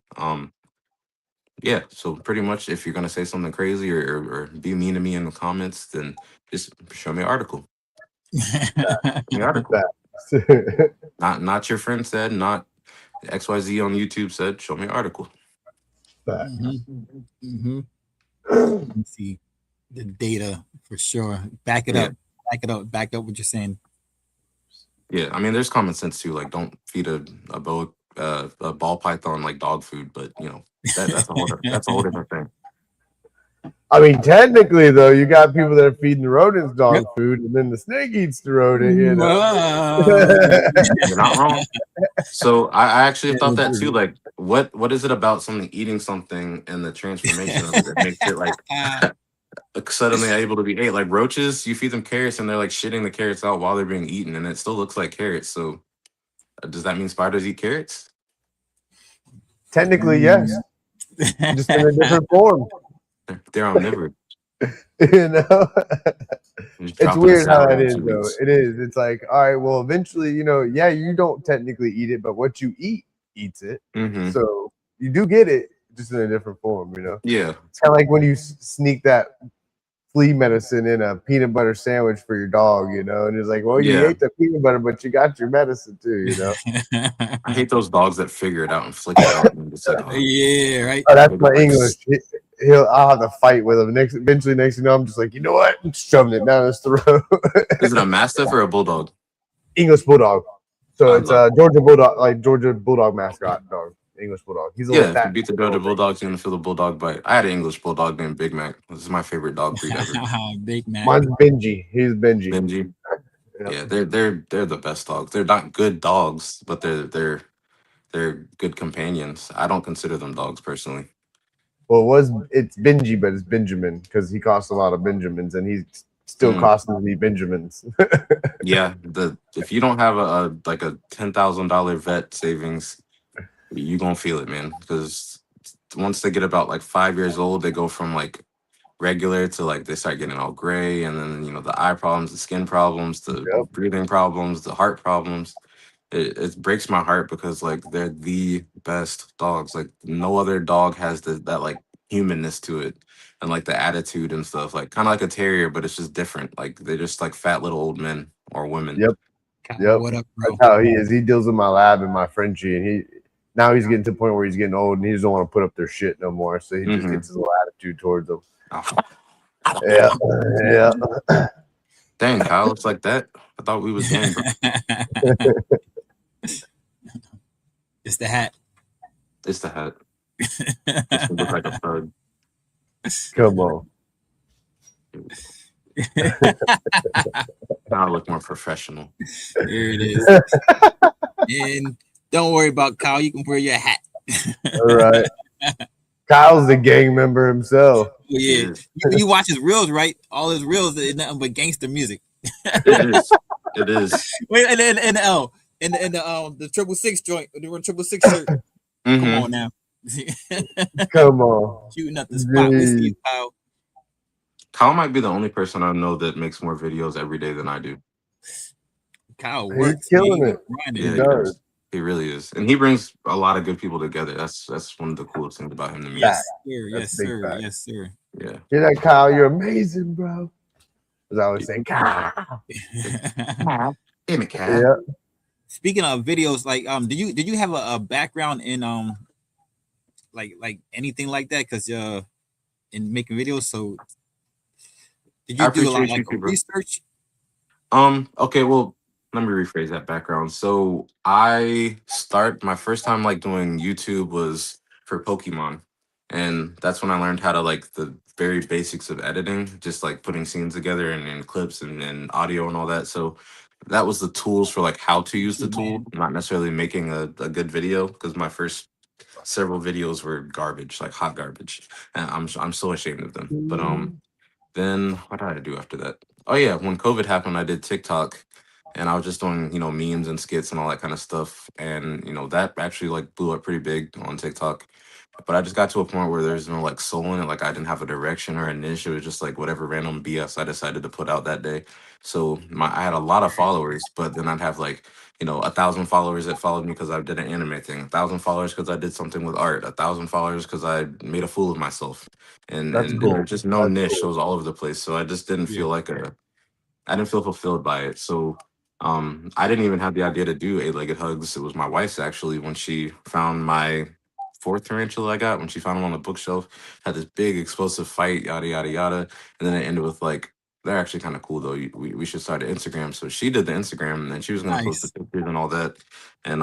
Yeah, so pretty much if you're gonna say something crazy or be mean to me in the comments, then just show me an article. The article. Facts. Not your friend said, not XYZ on YouTube said, show me an article. Facts. Mhm. Let me see the data for sure. Back it Yeah. up. Back up what you're saying. Yeah, I mean, there's common sense too. Like, don't feed a ball python like dog food, but that's a whole different thing. I mean, technically, though, you got people that are feeding the rodents dog food, and then the snake eats the rodent. You're not wrong. So I actually thought that too. Like, what is it about something eating something and the transformation of it that makes it like suddenly able to be ate? Like roaches, you feed them carrots and they're like shitting the carrots out while they're being eaten, and it still looks like carrots. So does that mean spiders eat carrots? Technically, yes, just in a different form. They're omnivorous. Just It's drop in a weird how salad that in is, 2 though. weeks. It is. It's like, all right, well, eventually, yeah, you don't technically eat it, but what you eat eats it. Mm-hmm. So you do get it, just in a different form. Yeah. It's kind of like when you sneak that flea medicine in a peanut butter sandwich for your dog, you know, and it's like, well, you Yeah. ate the peanut butter, but you got your medicine too, you know. I hate those dogs that figure it out and flick it out. And it's like, oh, Yeah, right. Oh, that's Like, my like, English. I'll have to fight with him. Eventually, next thing you know, I'm just like, you know what? I'm shoving it down his throat. is it a mastiff or a bulldog? English bulldog. So I it's love a Georgia bulldog, like Georgia bulldog mascot dog. English bulldog. He's a Yeah, little if you fat. beat the Georgia Bulldogs, you're gonna feel the bulldog bite. I had an English bulldog named Big Mac. This is my favorite dog breed ever. Big Mac. Mine's Benji. He's Benji. Benji. Yeah. Yeah, they're the best dogs. They're not good dogs, but they're good companions. I don't consider them dogs personally. Well, it's Benji, but it's Benjamin because he costs a lot of Benjamins, and he's still Mm. costing me Benjamins. Yeah, if you don't have a like a $10,000 vet savings, you gonna feel it, man. Because once they get about like 5 years old, they go from like regular to like they start getting all gray, and then the eye problems, the skin problems, the Yep. breathing problems, the heart problems. It breaks my heart because like they're the best dogs. Like no other dog has that like humanness to it, and like the attitude and stuff. Like kind of like a terrier, but it's just different. Like they're just like fat little old men or women. Yep. Kyle, Yep. what up, bro? That's how he is. He deals with my lab and my Frenchie, and now he's getting to the point where he's getting old, and he doesn't want to put up their shit no more. So he just Mhm. gets his little attitude towards them. Oh, Yeah, yeah. dang, Kyle, it's like that. I thought we was gang, bro. It's the hat. It's the hat. It look like a thug. Come on. Now I look more professional. There it is. And don't worry about Kyle. You can wear your hat. All right. Kyle's the gang member himself. Oh, yeah. It is. You watch his reels, right? All his reels is nothing but gangster music. It is. It is. Wait, and the 666 joint, the 666 shirt. Come Mhm. on now. Come on. Shooting up the spot. We see you, Kyle. Kyle might be the only person I know that makes more videos every day than I do. Kyle He's works. killing man. it. Grinding. Yeah, He he does. does. He really is, and he brings a lot of good people together. That's one of the coolest things about him to me. Yes, sir. Yes, That's big sir. fact. Yes, sir. Yeah. Hear that, Kyle? You're amazing, bro. As I always say, Kyle. Damn it, Cat. Yeah. Speaking of videos, like did you have a background in like anything like that? Because in making videos, so did I you do a lot appreciate like you too, bro. research? Okay, well, let me rephrase that background. So my first time like doing YouTube was for Pokemon. And that's when I learned how to like the very basics of editing, just like putting scenes together and clips and audio and all that. So that was the tools for like how to use the tool, not necessarily making a good video, because my first several videos were garbage, like hot garbage. And I'm so ashamed of them. But then what did I do after that? Oh yeah, when COVID happened, I did TikTok, and I was just doing memes and skits and all that kind of stuff, and that actually like blew up pretty big on TikTok. But I just got to a point where there's no like soul in it. Like I didn't have a direction or a niche. It was just like whatever random BS I decided to put out that day. So I had a lot of followers, but then I'd have like 1,000 followers that followed me because I did an anime thing, 1,000 followers because I did something with art, 1,000 followers because I made a fool of myself, and That's and cool. there's just no That's niche. cool. It was all over the place. So I just didn't Yeah. feel like I didn't feel fulfilled by it. So I didn't even have the idea to do eight-legged hugs. It was my wife's actually, when she found my fourth tarantula I got, when she found him on the bookshelf, had this big explosive fight, yada yada yada. And then it ended with like, they're actually kind of cool though. We should start an Instagram. So she did the Instagram, and then she was gonna post the Nice. pictures and all that. And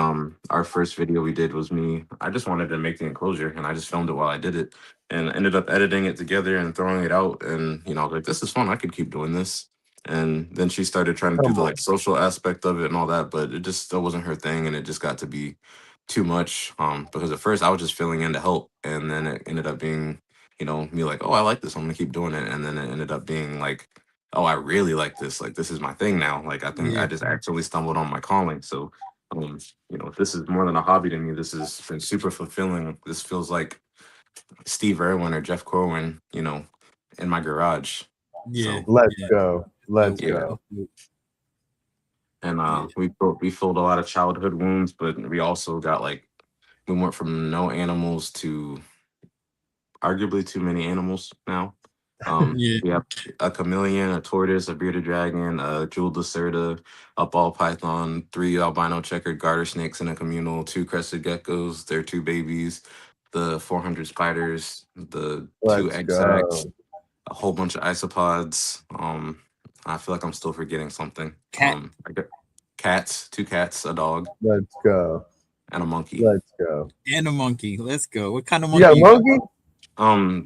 our first video we did was me. I just wanted to make the enclosure, and I just filmed it while I did it, and ended up editing it together and throwing it out. And I was like, this is fun. I could keep doing this. And then she started trying to do Come the on. like social aspect of it and all that, but it just still wasn't her thing, and it just got to be too much. Because at first I was just filling in to help, and then it ended up being, me like, oh, I like this, I'm gonna keep doing it, and then it ended up being like, oh, I really like this, like this is my thing now. Like I think Yeah. I just actually stumbled on my calling. So, this is more than a hobby to me. This has been super fulfilling. This feels like Steve Irwin or Jeff Corwin, in my garage. Yeah. So Let's Yeah. go. Let's Yeah. go. and Yeah. we filled a lot of childhood wounds, but we also got like, we went from no animals to arguably too many animals now. Yeah. We have a chameleon, a tortoise, a bearded dragon, a jeweled lacerda, a ball python, 3 albino checkered garter snakes in a communal, 2 crested geckos, their 2 babies, the 400 spiders, the 2 Let's egg sacs, go. a whole bunch of isopods. I feel like I'm still forgetting something. Cat. I got cats, 2 cats, a dog, Let's go. and a monkey. Let's go. And a monkey. Let's go. What kind of You got a monkey? monkey?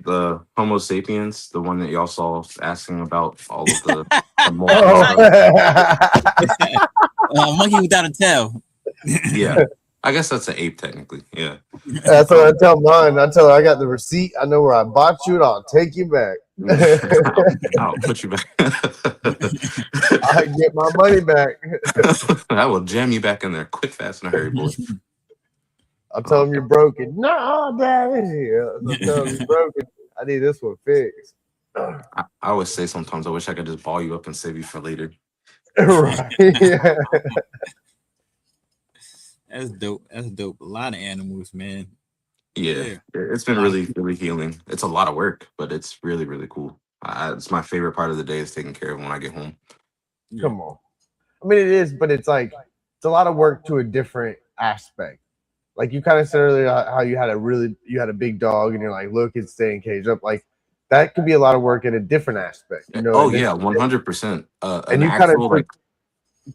The Homo sapiens, the one that y'all saw asking about all of the moles and stuff. Oh. Monkey without a tail. Yeah, I guess that's an ape technically. Yeah. That's what I tell mine. I tell her I got the receipt. I know where I bought you, and I'll take you back. I'll put you back. I get my money back. I will jam you back in there quick, fast, and a hurry, boy. I'll tell them you're broken. No, daddy. I'll tell them you're broken. I need this one fixed. I always say sometimes I wish I could just ball you up and save you for later. Right. Yeah. That's dope. That's dope. A lot of animals, man. Yeah, it's been really, really healing. It's a lot of work, but it's really, really cool. It's my favorite part of the day is taking care of when I get home. Come on. I mean, it is, but it's like it's a lot of work to a different aspect. Like you kind of said earlier, how you had a big dog, and you're like, look, it's staying caged up. Like that could be a lot of work in a different aspect. You know? Oh and yeah, this- 100%. And you kind of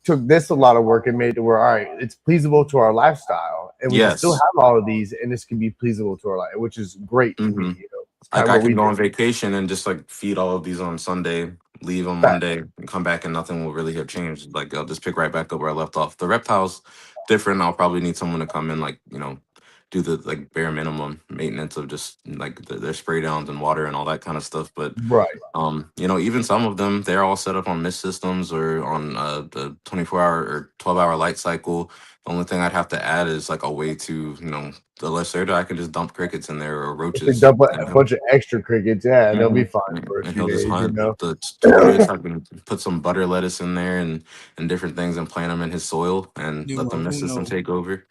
took this a lot of work and made it to where all right, it's pleasable to our lifestyle, and we can still Yes. have all of these, and this can be pleasable to our life, which is great to me. Mhm. You know, It's Like kinda I what can we go on do. vacation and just like feed all of these on Sunday, leave on Fact. Monday, and come back and nothing will really have changed. Like I'll just pick right back up where I left off. The reptiles different. I'll probably need someone to come in, like do the like bare minimum maintenance of just like their spray downs and water and all that kind of stuff. But Right. even some of them, they're all set up on mist systems or on the 24-hour or 12-hour light cycle. The only thing I'd have to add is like a way to, the Lacerda, I can just dump crickets in there or They roaches. dump and a he'll- bunch of extra crickets. Yeah, they'll be Mhm. fine for a And few he'll just days. You hunt know. the tortoise. I can put some butter lettuce in there and different things and plant them in his soil and let the mist system Uno. take over.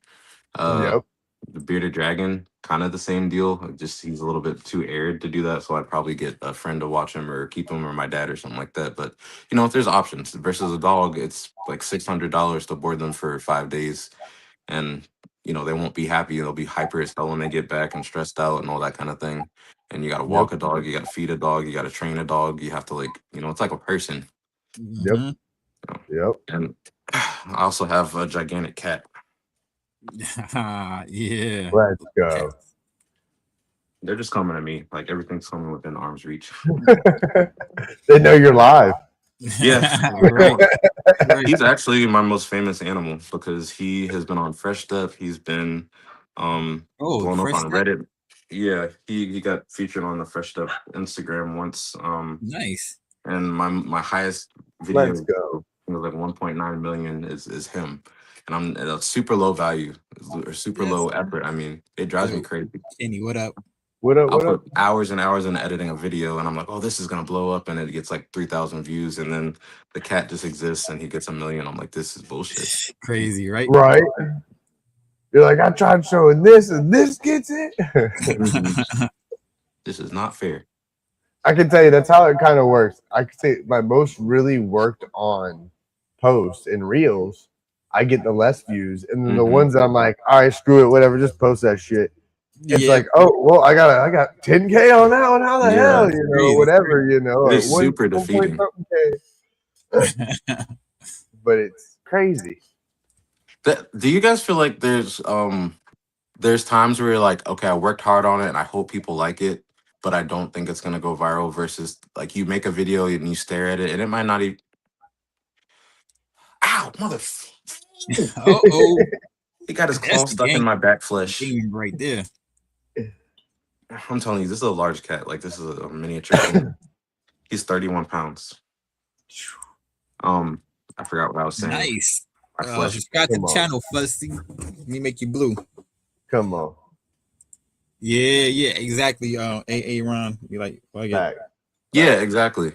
Uh, Yep. the bearded dragon, kind of the same deal. Just he's a little bit too arid to do that, so I'd probably get a friend to watch him or keep him or my dad or something like that. But if there's options versus a dog, it's like $600 to board them for 5 days, and they won't be happy. They'll be hyper as hell when they get back and stressed out and all that kind of thing. And you got to Yep. walk a dog, you got to feed a dog, you got to train a dog. You have to it's like a person. Mhm. Yep. And I also have a gigantic cat. Yeah. Let's go. They're just coming to me. Like everything's coming within arm's reach. They know you're live. Yeah. Right. Right. He's actually my most famous animal because he has been on Fresh Step. He's been Oh, blown up Fresh on Step. Reddit. Yeah, he got featured on the Fresh Step Instagram once. Nice. And my highest video Let's go. was like 1.9 million is him. And I'm at a super low value or super Yes. low effort. I mean, it drives me Yo. crazy. Kenny, what up? What up? I'll What up? put hours and hours in editing a video, and I'm like, oh, this is gonna blow up, and it gets like 3,000 views, and then the cat just exists, and he gets 1 million. I'm like, this is bullshit. Crazy, right? Right. You're like, I tried showing this, and this gets it. Mhm. This is not fair. I can tell you that's how it kind of works. I could say my most really worked on posts and reels, I get the less views, and then the Mhm. ones that I'm like, all right, screw it, whatever, just post that shit. It's Yeah. like, oh well, I got 10K on that one. How the Yeah, hell, it's you know, crazy. whatever, you know, It's or super 1 point defeating. something K. But it's crazy. Do you guys feel like there's times where you're like, okay, I worked hard on it, and I hope people like it, but I don't think it's gonna go viral. Versus like you make a video and you stare at it, and it might not even. Ow, mother! Uh-oh. He got his That's claw the stuck in game. my back flesh. Game right there. I'm telling you, this is a large cat. Like this is a miniature king. He's 31 pounds. I forgot what I was saying. Nice. My flesh. Subscribe to Come the on. channel, Fuzzy. Let me make you blue. Come on. Yeah, exactly. Ron. You like, well, yeah. Back. Yeah, exactly.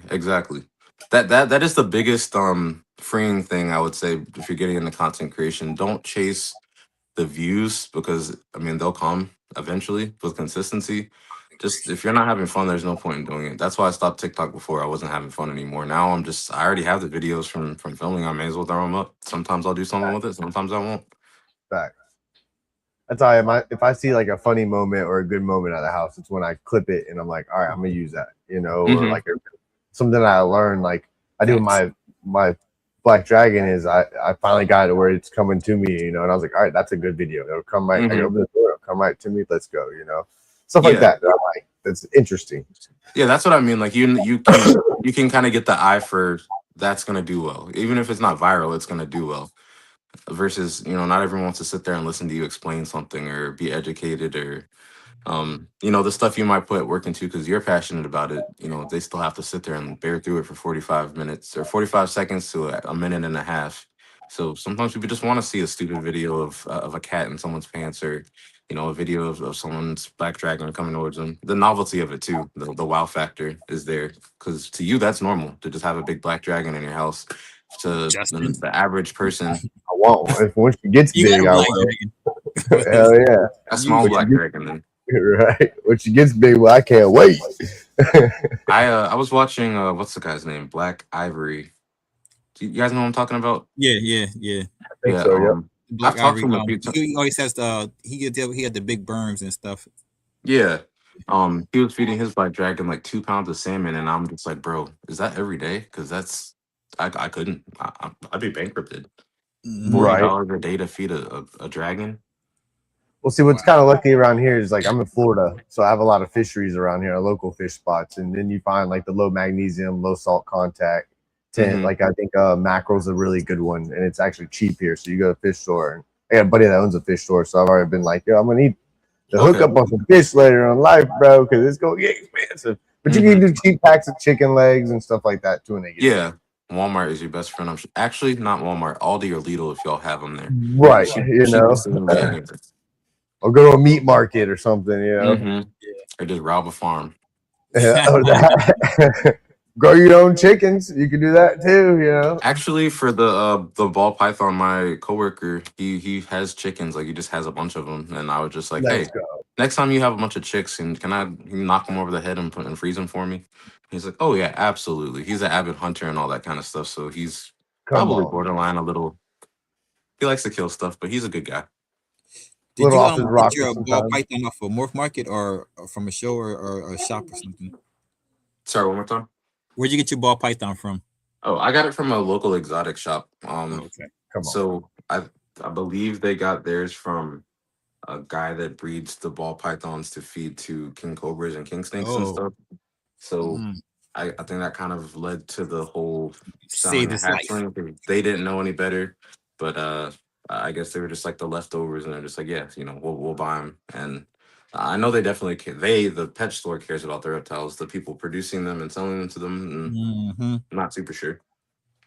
That is the biggest freeing thing I would say if you're getting into content creation. Don't chase the views because I mean they'll come eventually with consistency. just if you're not having fun, there's no point in doing it. That's why I stopped TikTok before. I wasn't having fun anymore. Now I already have the videos from filming. I may as well throw them up. Sometimes I'll do something with it. Sometimes I won't. Fact. That's how if I see like a funny moment or a good moment at the house, it's when I clip it and I'm like, all right, I'm gonna use that, you know, or Mhm. like something I learned. Like I do with my Black Dragon is I finally got it where it's coming to me, you know, and I was like, all right, that's a good video. It'll come right. I Mhm. open the door, it'll come right to me. Let's go, you know, stuff like Yeah. that. I'm like, that's interesting. Yeah, that's what I mean. Like you can kind of get the eye for that's gonna do well. Even if it's not viral, it's gonna do well. Versus, not everyone wants to sit there and listen to you explain something or be educated or the stuff you might put work into because you're passionate about it. They still have to sit there and bear through it for 45 minutes or 45 seconds to a minute and a half. So sometimes people just want to see a stupid video of a cat in someone's pants or a video of someone's black dragon coming towards them. The novelty of it too, the wow factor is there because to you that's normal to just have a big black dragon in your house. To Justin, the average person, I won't. If once it gets you got big, a I black will. dragon. Hell yeah. a small You- black dragon then. Right. When she gets big, well, I can't wait. I was watching what's the guy's name? Black Ivory. Do you guys know what I'm talking about? yeah. I think Yeah. so, yep. Black I've talked Ivory. to him a few times. He always has he had the big berms and stuff. Yeah. He was feeding his black dragon like 2 pounds of salmon, and I'm just like, bro, is that every day? Because I couldn't. I'd be bankrupted. Mhm. Right. $40 a day to feed a dragon. Well, see, what's kind of lucky around here is like I'm in Florida, so I have a lot of fisheries around here, local fish spots, and then you find like the low magnesium, low salt contact tint. Mhm. Like I think mackerel's a really good one, and it's actually cheap here. So you go to a fish store, and I got a buddy that owns a fish store, so I've already been like, yo, I'm gonna need to hook Okay. up on some fish later in life, bro, because it's gonna get expensive. But you can do cheap packs of chicken legs and stuff like that too, and they get Yeah. Walmart is your best friend. Actually, not Walmart. Aldi or Lidl if y'all have them there. right, Cheap- you know, cheapest than anywhere. or go to a meat market or something, you know. Mhm. Or just rob a farm. Yeah, or that. Grow your own chickens. You can do that too, you know. Actually, for the ball python, my coworker, he has chickens. Like he just has a bunch of them, and I was just like, Let's hey, go. next time you have a bunch of chicks, and can you knock them over the head and freeze them for me? He's like, oh yeah, absolutely. He's an avid hunter and all that kind of stuff, so he's Come probably on. borderline a little. He likes to kill stuff, but he's a good guy. Did Little you off his get rocker your ball sometimes. python off a Morph Market or from a show or a shop or something? Sorry, one more time. Where'd you get your ball python from? Oh, I got it from a local exotic shop. Okay. Come on. So I believe they got theirs from a guy that breeds the ball pythons to feed to king cobras and king snakes and Oh. stuff. So Mhm. I think that kind of led to the whole selling Saved the his life. hatchling because they didn't know any better. But I guess they were just like the leftovers, and they're just like, yeah, we'll buy them. And I know they definitely the pet store cares about the reptiles. The people producing them and selling them to them, Mm-hmm. I'm not super sure.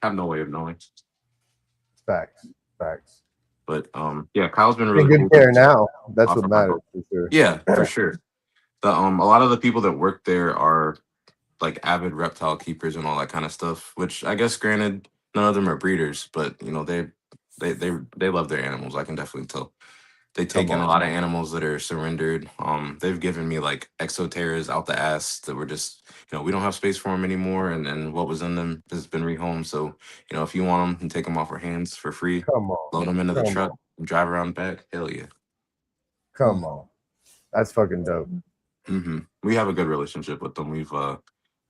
I have no way of knowing. Facts. But yeah, Kyle's been In really good cool. care now. That's Offer what my matters for sure. Yeah, for sure. A lot of the people that work there are like avid reptile keepers and all that kind of stuff. Which I guess, granted, none of them are breeders, but they love their animals. I can definitely tell. They take Come in a on. lot of animals that are surrendered. They've given me like exoterras out the ass that were just we don't have space for them anymore, and what was in them has been rehomed. So if you want them, and take them off our hands for free. Come on. Load them into the Come truck, and drive around back. Hell yeah. Come on. That's fucking dope. We have a good relationship with them.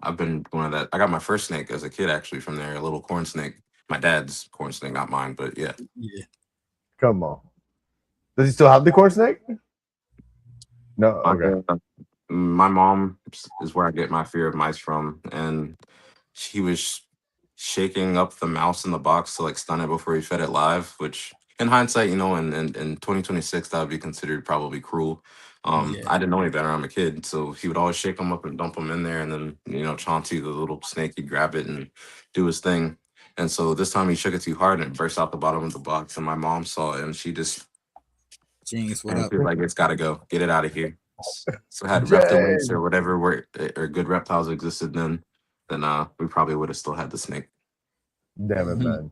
I've been one of that. I got my first snake as a kid, actually, from there, a little corn snake. My dad's corn snake, not mine, but yeah. Yeah. Come on. Does he still have the corn snake? No. Okay. My mom is where I get my fear of mice from, and he was shaking up the mouse in the box to like stun it before he fed it live, which in hindsight, in 2026, that would be considered probably cruel. Yeah. I didn't know any better. I'm a kid, so he would always shake them up and dump them in there, and then Chauncey, the little snake, he'd grab it and do his thing. And so this time he shook it too hard and it burst out the bottom of the box, and my mom saw it and she just James, what and up? she was like, "It's got to go. Get it out of here." So had Dang. reptilinks or whatever or good reptiles existed then we probably would have still had the snake. Damn it, man.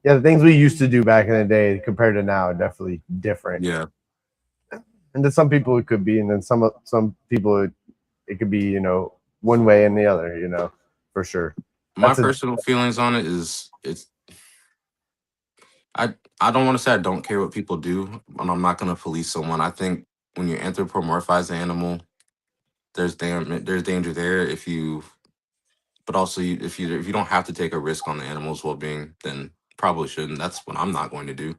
Yeah, the things we used to do back in the day compared to now are definitely different. Yeah. And to some people it could be, and then some people it could be, you know, one way and the other, you know, for sure. My That's a- personal feelings on it is I I don't want to say I don't care what people do, and I'm not gonna police someone. I think when you anthropomorphize the animal, there's danger there if you, but also if you don't have to take a risk on the animal's well being, then probably shouldn't. That's what I'm not going to do.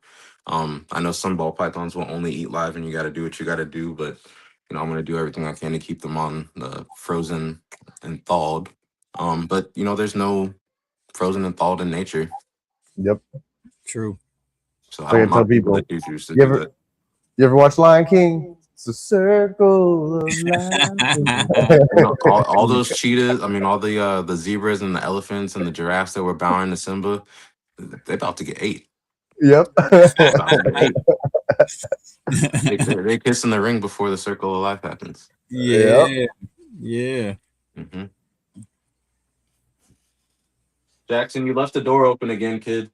I know some ball pythons will only eat live, and you got to do what you got to do, but you know I'm going to do everything I can to keep them on the frozen and thawed. But you know there's no frozen and thawed in nature, Yep. True. so So I I don't tell know people people, that do choose to you do ever that. you ever watch Lion King? It's a circle of life. You know, all those cheetahs, I mean, all the zebras and the elephants and the giraffes that were bowing to Simba, they about to get ate. Yep. About to get ate. They kiss in the ring before the circle of life happens. Yeah. Yeah. hmm Jackson, you left the door open again, kid.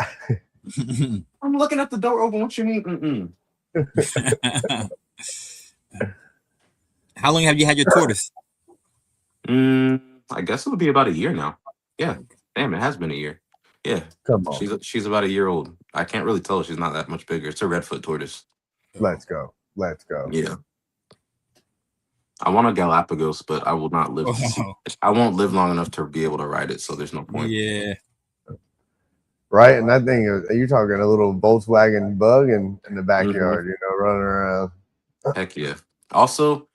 I'm looking at the door open. What you mean? How long have you had your tortoise? I guess it would be about a year now. Yeah. Damn, it has been a year. Yeah. Come on. She's about a year old. I can't really tell. She's not that much bigger. It's a redfoot tortoise. Let's go. Let's go. Yeah. I want a Galapagos, but I will not live to see. Oh, I won't live long enough to be able to ride it, so there's no point. yeah. Right? And that thing is, you're talking a little Volkswagen bug in the backyard, you know, running around. Heck yeah. Also,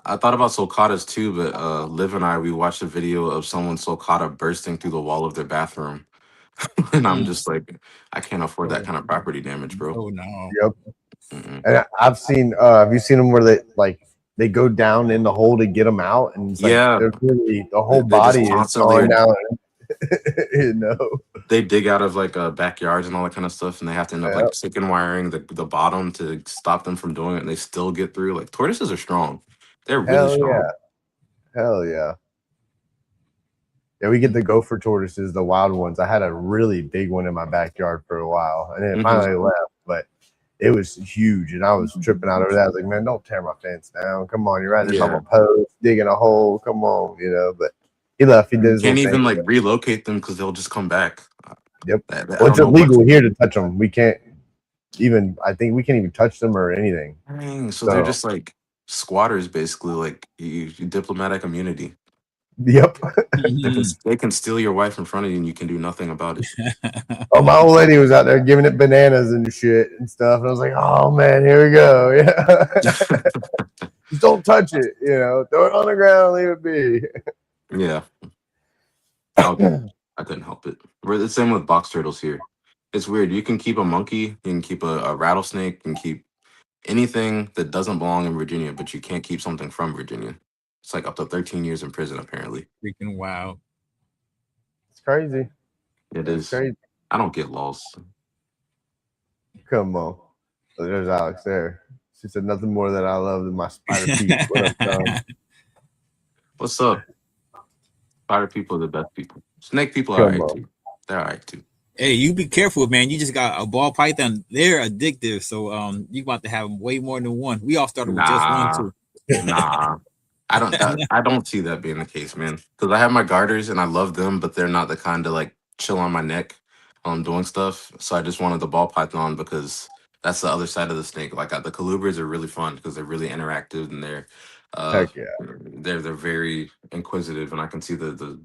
I thought about sulcatas too, but Liv and I, we watched a video of someone sulcata bursting through the wall of their bathroom. And I'm just like, I can't afford that kind of property damage, bro. Oh no. Yep. Mm-mm. And I've seen, have you seen them where they go down in the hole to get them out? And it's like, Yeah. they're really, the whole They just body is constantly going down, you know? They dig out of like backyards and all that kind of stuff, and they have to end up like chicken wiring the bottom to stop them from doing it, and they still get through. Like tortoises are strong. They're really Hell strong. yeah. Hell yeah. Yeah, we get the gopher tortoises, the wild ones. I had a really big one in my backyard for a while, and then it finally left, but it was huge, and I was tripping out over that. I was like, man, don't tear my fence down. Come on, you're right there's on a post, digging a hole. Come on, you know, but he left. He did his Can't little even thing. like relocate them because they'll just come back. Yep. I Well, don't it's know what- illegal here to touch them. We can't even, I think we can't even touch them or anything. Dang, so they're just like squatters, basically. Like you diplomatic immunity. Yep. They can steal your wife in front of you, and you can do nothing about it. Oh, my old lady was out there giving it bananas and shit and stuff. And I was like, oh, man, here we go. Yeah. Just don't touch it. You know, throw it on the ground, leave it be. Yeah. I couldn't help it. We're the same with box turtles here. It's weird. You can keep a monkey, you can keep a rattlesnake, you can keep anything that doesn't belong in Virginia, but you can't keep something from Virginia. It's like up to 13 years in prison, apparently. Freaking wild. It's crazy. It It's is. crazy. I don't get laws. Come on. Oh, there's Alex there. She said nothing more that I love than my spider people. What up, Tom? What's up? Spider people are the best people. Snake people are Come alright on. too. They're alright too. Hey, you be careful, man. You just got a ball python. They're addictive, so you about to have way more than one. We all started with just one too. Nah. I don't see that being the case, man. Because I have my garters and I love them, but they're not the kind to like chill on my neck while I'm doing stuff. So I just wanted the ball python because that's the other side of the snake. Like the colubrids are really fun because they're really interactive and they're Heck yeah. they're very inquisitive, and I can see the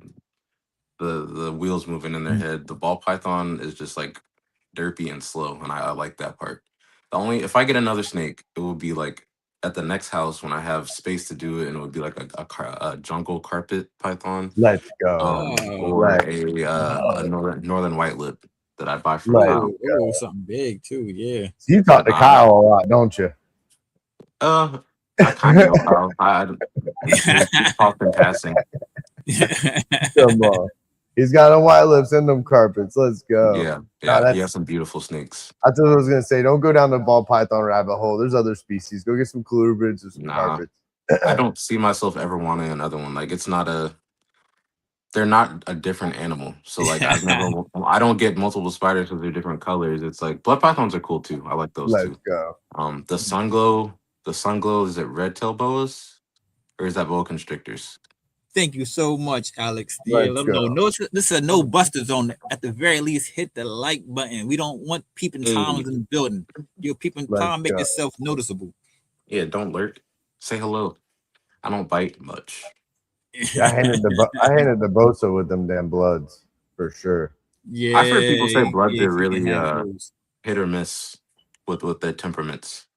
wheels moving in their head. The ball python is just like derpy and slow, and I like that part. If I get another snake, it will be like at the next house when I have space to do it, and it would be like a jungle carpet python, Let's go. or Let's a northern white lip that I buy from Let's Kyle. Oh, something big too. Yeah. You talk to Kyle a lot, don't you? I kind of know Kyle. I talk in passing. Come on. He's got on white lips and them carpets. Let's go. Yeah. He has some beautiful snakes. I thought I was gonna say, don't go down the ball python rabbit hole. There's other species. Go get some colubrids or some carpets. I don't see myself ever wanting another one. Like it's not a. they're not a different animal. So like I don't get multiple spiders because they're different colors. It's like blood pythons are cool too. I like those Let's too. go. The sun glow, is it red tail boas or is that boa constrictors? Thank you so much, Alex. Yeah, Let's let them know. go. No, this is a no buster zone. At the very least, hit the like button. We don't want peeping Hey, toms in the building. Your peeping Let's tom, make go. yourself noticeable. yeah, don't lurk. Say hello. I don't bite much. I handed the Bosa with them damn bloods for sure. Yeah, I've heard people say bloods yeah, are you can really have those. hit or miss with their temperaments.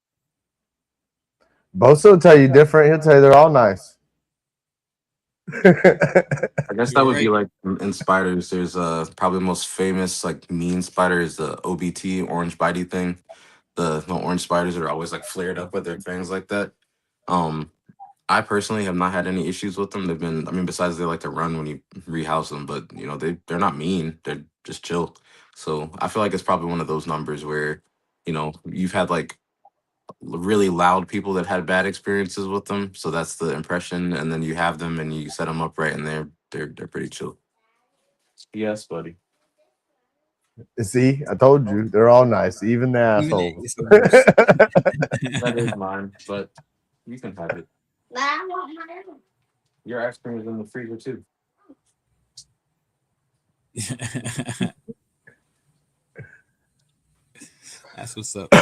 Bosa will tell you different. He'll tell you they're all nice. I guess that You're would be right. like in spiders. There's probably the most famous like mean spider is the OBT orange bitey thing. The orange spiders are always like flared up with their fangs like that. Um, I personally have not had any issues with them. They've been, I mean, besides they like to run when you rehouse them, but you know they're not mean. They're just chill. So I feel like it's probably one of those numbers where you know you've had like really loud people that had bad experiences with them. So that's the impression, and then you have them and you set them up right, and they're pretty chill. Yes, buddy. See, I told you they're all nice, even the Even assholes. assholes. That is mine, but you can have it. But I want my own. Your ice cream is in the freezer too. That's what's up.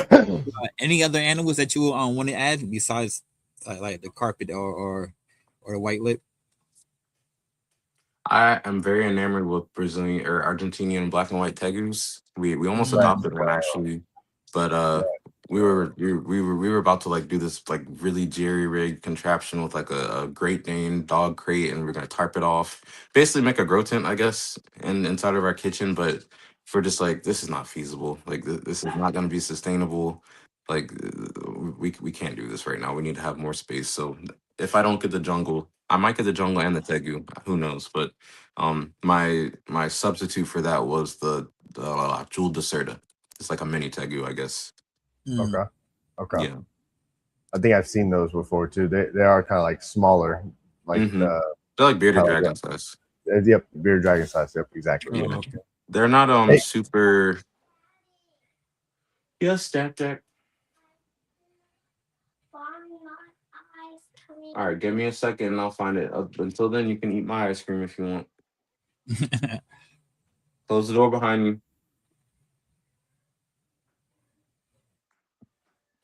Any other animals that you want to add besides like the carpet or the white lip? I am very enamored with Brazilian or Argentinian black and white tegus. We almost Mm. adopted one actually, but we were about to like do this like really jerry rigged contraption with like a Great Dane dog crate, and we're gonna tarp it off, basically make a grow tent, I guess, inside of our kitchen. But we're just like, this is not feasible. Like this is not gonna be sustainable. Like we can't do this right now. We need to have more space. So if I don't get the jungle, I might get the jungle and the tegu. Who knows? But my substitute for that was the Jewel Deserta. It's like a mini tegu, I guess. Mm. Okay. Okay. Yeah. I think I've seen those before too. They are kind of like smaller, like Mhm. They're like bearded Oh, dragon size. yep, bearded dragon size. Yep, exactly. Oh, Yeah. okay. They're not Hey. super. Yes, Jack. Why not ice cream? All right, give me a second and I'll find it. Until then, you can eat my ice cream if you want. Close the door behind you.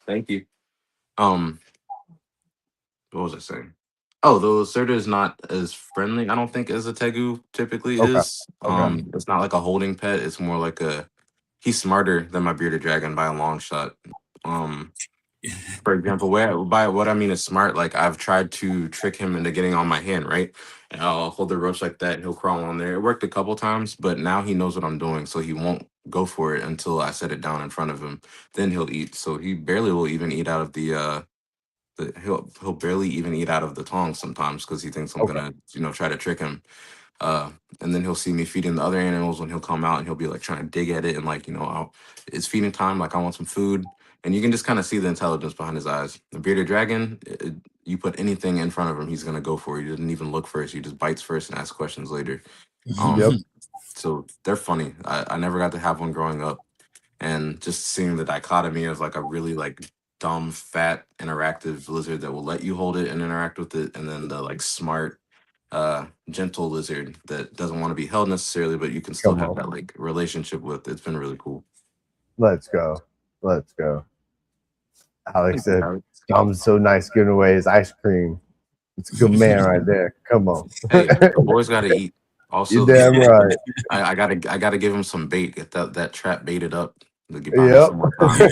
Thank you. What was I saying? Oh, the Lacerda is not as friendly, I don't think, as a Tegu typically Okay, is. okay. It's not like a holding pet. It's more like he's smarter than my bearded dragon by a long shot. For example, by what I mean is smart, like I've tried to trick him into getting on my hand, right? And I'll hold the roach like that and he'll crawl on there. It worked a couple times, but now he knows what I'm doing, so he won't go for it until I set it down in front of him. Then he'll eat. So he barely will even eat out of he'll barely even eat out of the tongs sometimes because he thinks I'm Okay. gonna try to trick him. And then he'll see me feeding the other animals when he'll come out and he'll be like trying to dig at it and like it's feeding time, like I want some food. And you can just kind of see the intelligence behind his eyes. The bearded dragon, you put anything in front of him, he's gonna go for it. He doesn't even look first. He just bites first and asks questions later. Yep. So they're funny. I never got to have one growing up, and just seeing the dichotomy of like a really like dumb, fat, interactive lizard that will let you hold it and interact with it, and then the like smart, gentle lizard that doesn't want to be held necessarily, but you can still Come have on. that like relationship with. It's been really cool. Let's go. Let's go. Alex Thank you, said, Howard. Tom's so nice giving away his ice cream. It's a good man right there. Come on. Hey, the boys got to eat. Also, You're damn right. I gotta give him some bait. Get that trap baited up. To get behind Yep. some more time.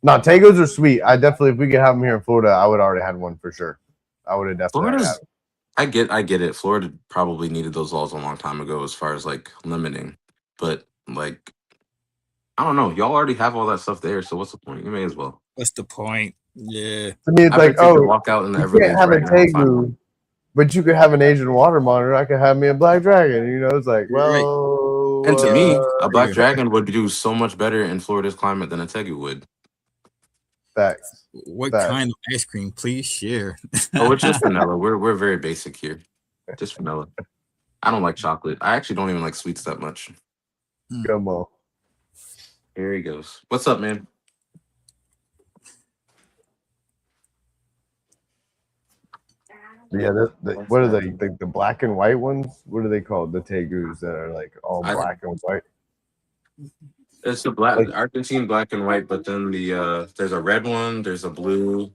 No, Tagos are sweet. I definitely, if we could have them here in Florida, I would already had one for sure. I would have definitely had Florida's. it. I get it. Florida probably needed those laws a long time ago as far as like limiting, but like I don't know. Y'all already have all that stuff there, so what's the point? You may as well. What's the point? Yeah. To me, it's I like, bet you could oh, walk out in the you Everglades can't have a right now and find one. Tegu, but you could have an Asian water monitor. I could have me a black dragon. You know, it's like, You're right. well, And to me, a black Yeah. dragon would do so much better in Florida's climate than a tegu would. Facts. What Facts. kind of ice cream? Please share. Oh, it's just vanilla. We're very basic here. Just vanilla. I don't like chocolate. I actually don't even like sweets that much. Come on. Here he goes. What's up, man? Yeah, what are they? The black and white ones? What are they called? The tegus that are like all black and white. It's the black Like- Argentine black and white, but then there's a red one, there's a blue,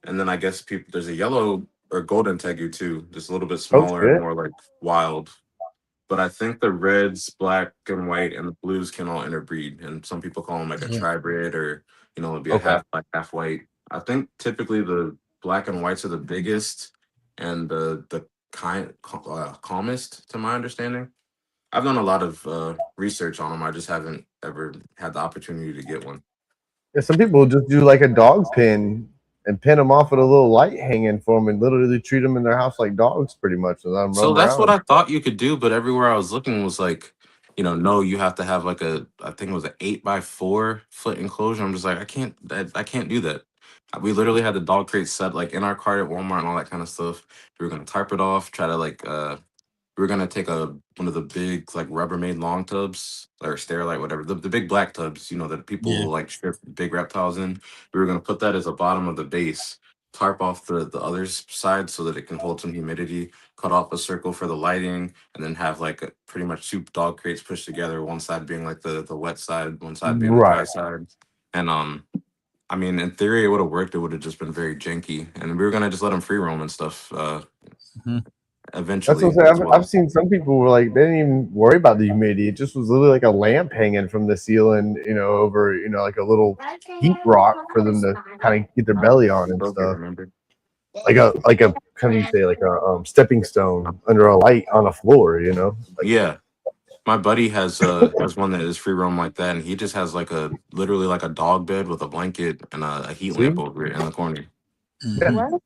and then I guess there's a yellow or golden tegu too, just a little bit smaller shit. and more like wild. But I think the reds, black and white, and the blues can all interbreed, and some people call them like a Yeah. tribrid, or it'd be a Okay. half black, half white. I think typically the black and whites are the biggest and the calmest, to my understanding. I've done a lot of research on them. I just haven't ever had the opportunity to get one. Yeah, some people just do like a dog pin and pin them off with a little light hanging for them and literally treat them in their house like dogs, pretty much. And let 'em So roam that's what around. I thought you could do, but everywhere I was looking was like, no, you have to have like I think it was an 8x4 foot enclosure. I'm just like, I can't do that. We literally had the dog crate set like in our cart at Walmart and all that kind of stuff. We were gonna tarp it off, try to like we were gonna take one of the big like Rubbermaid long tubs or Sterilite, whatever, the big black tubs, that people Yeah. will like strip big reptiles in. We were gonna put that as the bottom of the base, tarp off the other side so that it can hold some humidity, cut off a circle for the lighting, and then have like pretty much two dog crates pushed together, one side being like the wet side, one side being the dry Right. side. And I mean, in theory, it would have worked. It would have just been very janky, and we were gonna just let them free roam and stuff. Mhm. Eventually, That's what I'm as saying. well. I've seen some people were like, they didn't even worry about the humidity. It just was literally like a lamp hanging from the ceiling, over, like a little heat rock for them to kind of get their belly on and Okay, stuff. remember? Like a how do you say, like a stepping stone under a light on a floor, Like, Yeah, my buddy has one that is free roam like that, and he just has like literally like a dog bed with a blanket and a heat See? lamp over it in the corner. Mhm.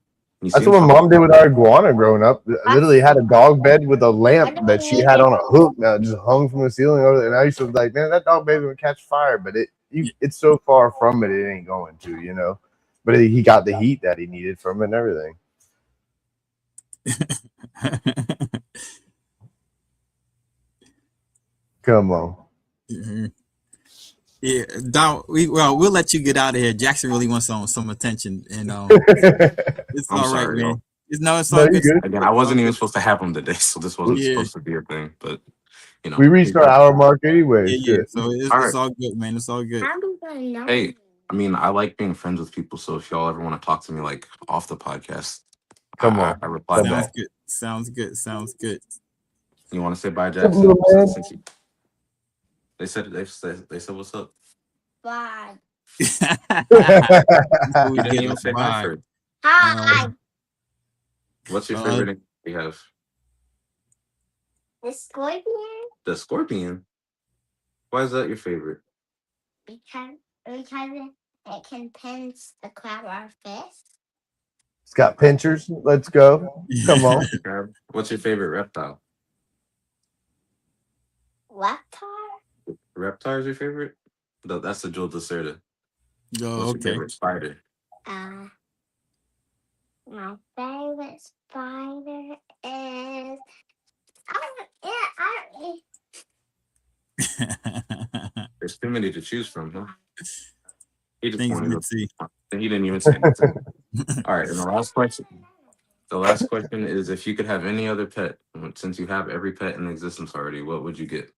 You That's see what him? my mom did with our iguana growing up. Literally had a dog bed with a lamp that she had on a hook that just hung from the ceiling over there. And I used to be like, man, that dog baby would catch fire, but it's so far from it, it ain't going to, But he got the heat that he needed from it and everything. Come on. Mhm. Yeah, Don. We'll let you get out of here. Jackson really wants some attention, and it's I'm all right, sorry, man. y'all. It's No, all you good. good. Again, I wasn't even supposed to have him today, so this wasn't Yeah. supposed to be a thing. But We reached our hour mark anyway. Yeah. Shit. So it's All right. all good, man. It's all good. Hey, I mean, I like being friends with people. So if y'all ever want to talk to me like off the podcast, Come on. I reply Come back. Sounds good. Sounds good. Sounds good. You want to say bye, What's up, Jackson? little man? They said what's up. Bye. Before we You didn't get even up, say hi bye. first. Hi. What's your Uh, favorite name you have? The scorpion The scorpion. Why is that your favorite? because it can pinch the crab or fish. It's got pinchers. Let's go. Come on. Crab. What's your favorite reptile? Reptile. Reptile is your favorite? No, that's the Jewel Lacerda. Oh, What's your okay. favorite spider? My favorite spider is. There's too many to choose from, huh? He just Things pointed we up. see. He didn't even say anything. All right, and the last question. The last question is: if you could have any other pet, since you have every pet in existence already, what would you get?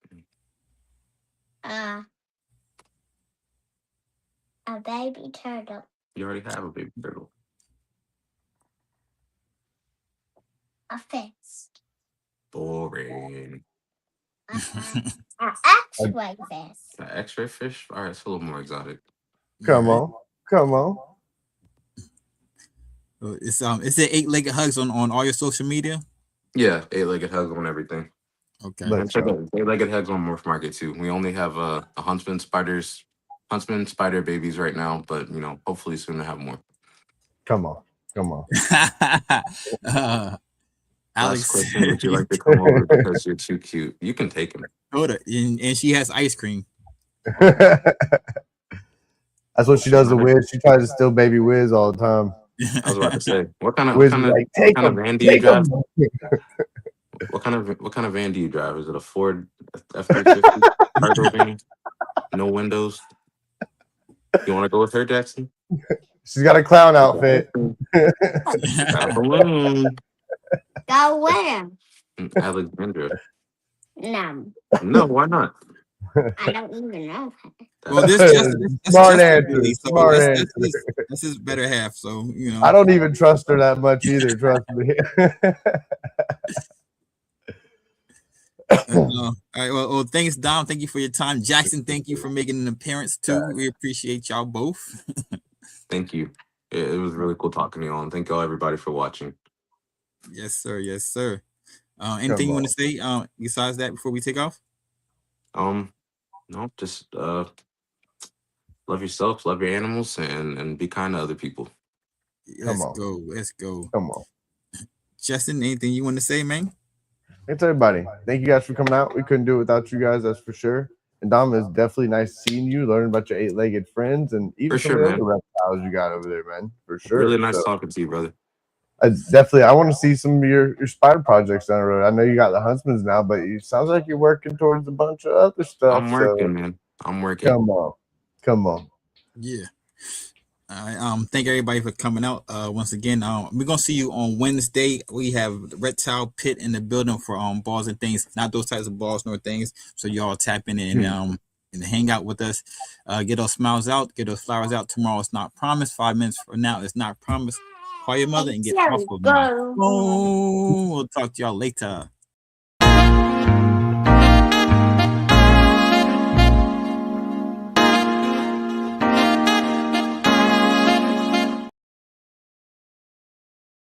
A baby turtle. You already have a baby turtle. A fish. Boring. An X-ray fish. An X-ray fish? All right, it's a little more exotic. Come All on. Come on. right. Is it 8-legged hugs on all your social media? Yeah, 8-legged hugs on everything. Okay. Let's And check go. out 8-legged hugs on Morph Market too. We only have a huntsman spider babies right now, but hopefully soon to have more. Come on. Come on. Alex, Last question: would you like to come over because you're too cute? You can take him. Hold it. And she has ice cream. That's what she does to Wiz. She tries to steal baby Wiz all the time. I was about to say, what kind Wiz of is like, what take kind of him, van do you take drive? him. What kind of van do you drive? Is it a Ford F-350 cargo van? No windows. You want to go with her, Jackson? She's got a clown outfit. Balloon. Go with him. Alexandra. No, No, why not? I don't even know. Well, this Justin, Smart answer. so Smart that's answer. that's his better half. So you know, I don't even trust her that much either. Trust me. all right. Well, thanks, Dom. Thank you for your time. Jackson, thank you for making an appearance too. We appreciate y'all both. Thank you. It was really cool talking to you all, and thank y'all everybody for watching. Yes, sir. Yes, sir. Anything you want to say besides that before we take off? No, just love yourself, love your animals, and be kind to other people. Let's go. Let's go. Come on. Justin, anything you want to say, man? Thanks, everybody. Thank you guys for coming out. We couldn't do it without you guys, that's for sure. And Dom, it's definitely nice seeing you, learning about your 8-legged friends, and even For some sure, of the other reptiles you got over there, man. For sure. Really nice talking to you, brother. I want to see some of your spider projects down the road. I know you got the Huntsman's now, but it sounds like you're working towards a bunch of other stuff. I'm working, man. I'm working. Come on. Yeah. All right. Thank everybody for coming out. Once again, we're gonna see you on Wednesday. We have the Reptile Pit in the building for balls and things, not those types of balls nor things. So y'all tap in and hang out with us. Get those smiles out, get those flowers out. Tomorrow it's not promised. 5 minutes from now it's not promised. Call your mother and get off of my phone. We'll talk to y'all later.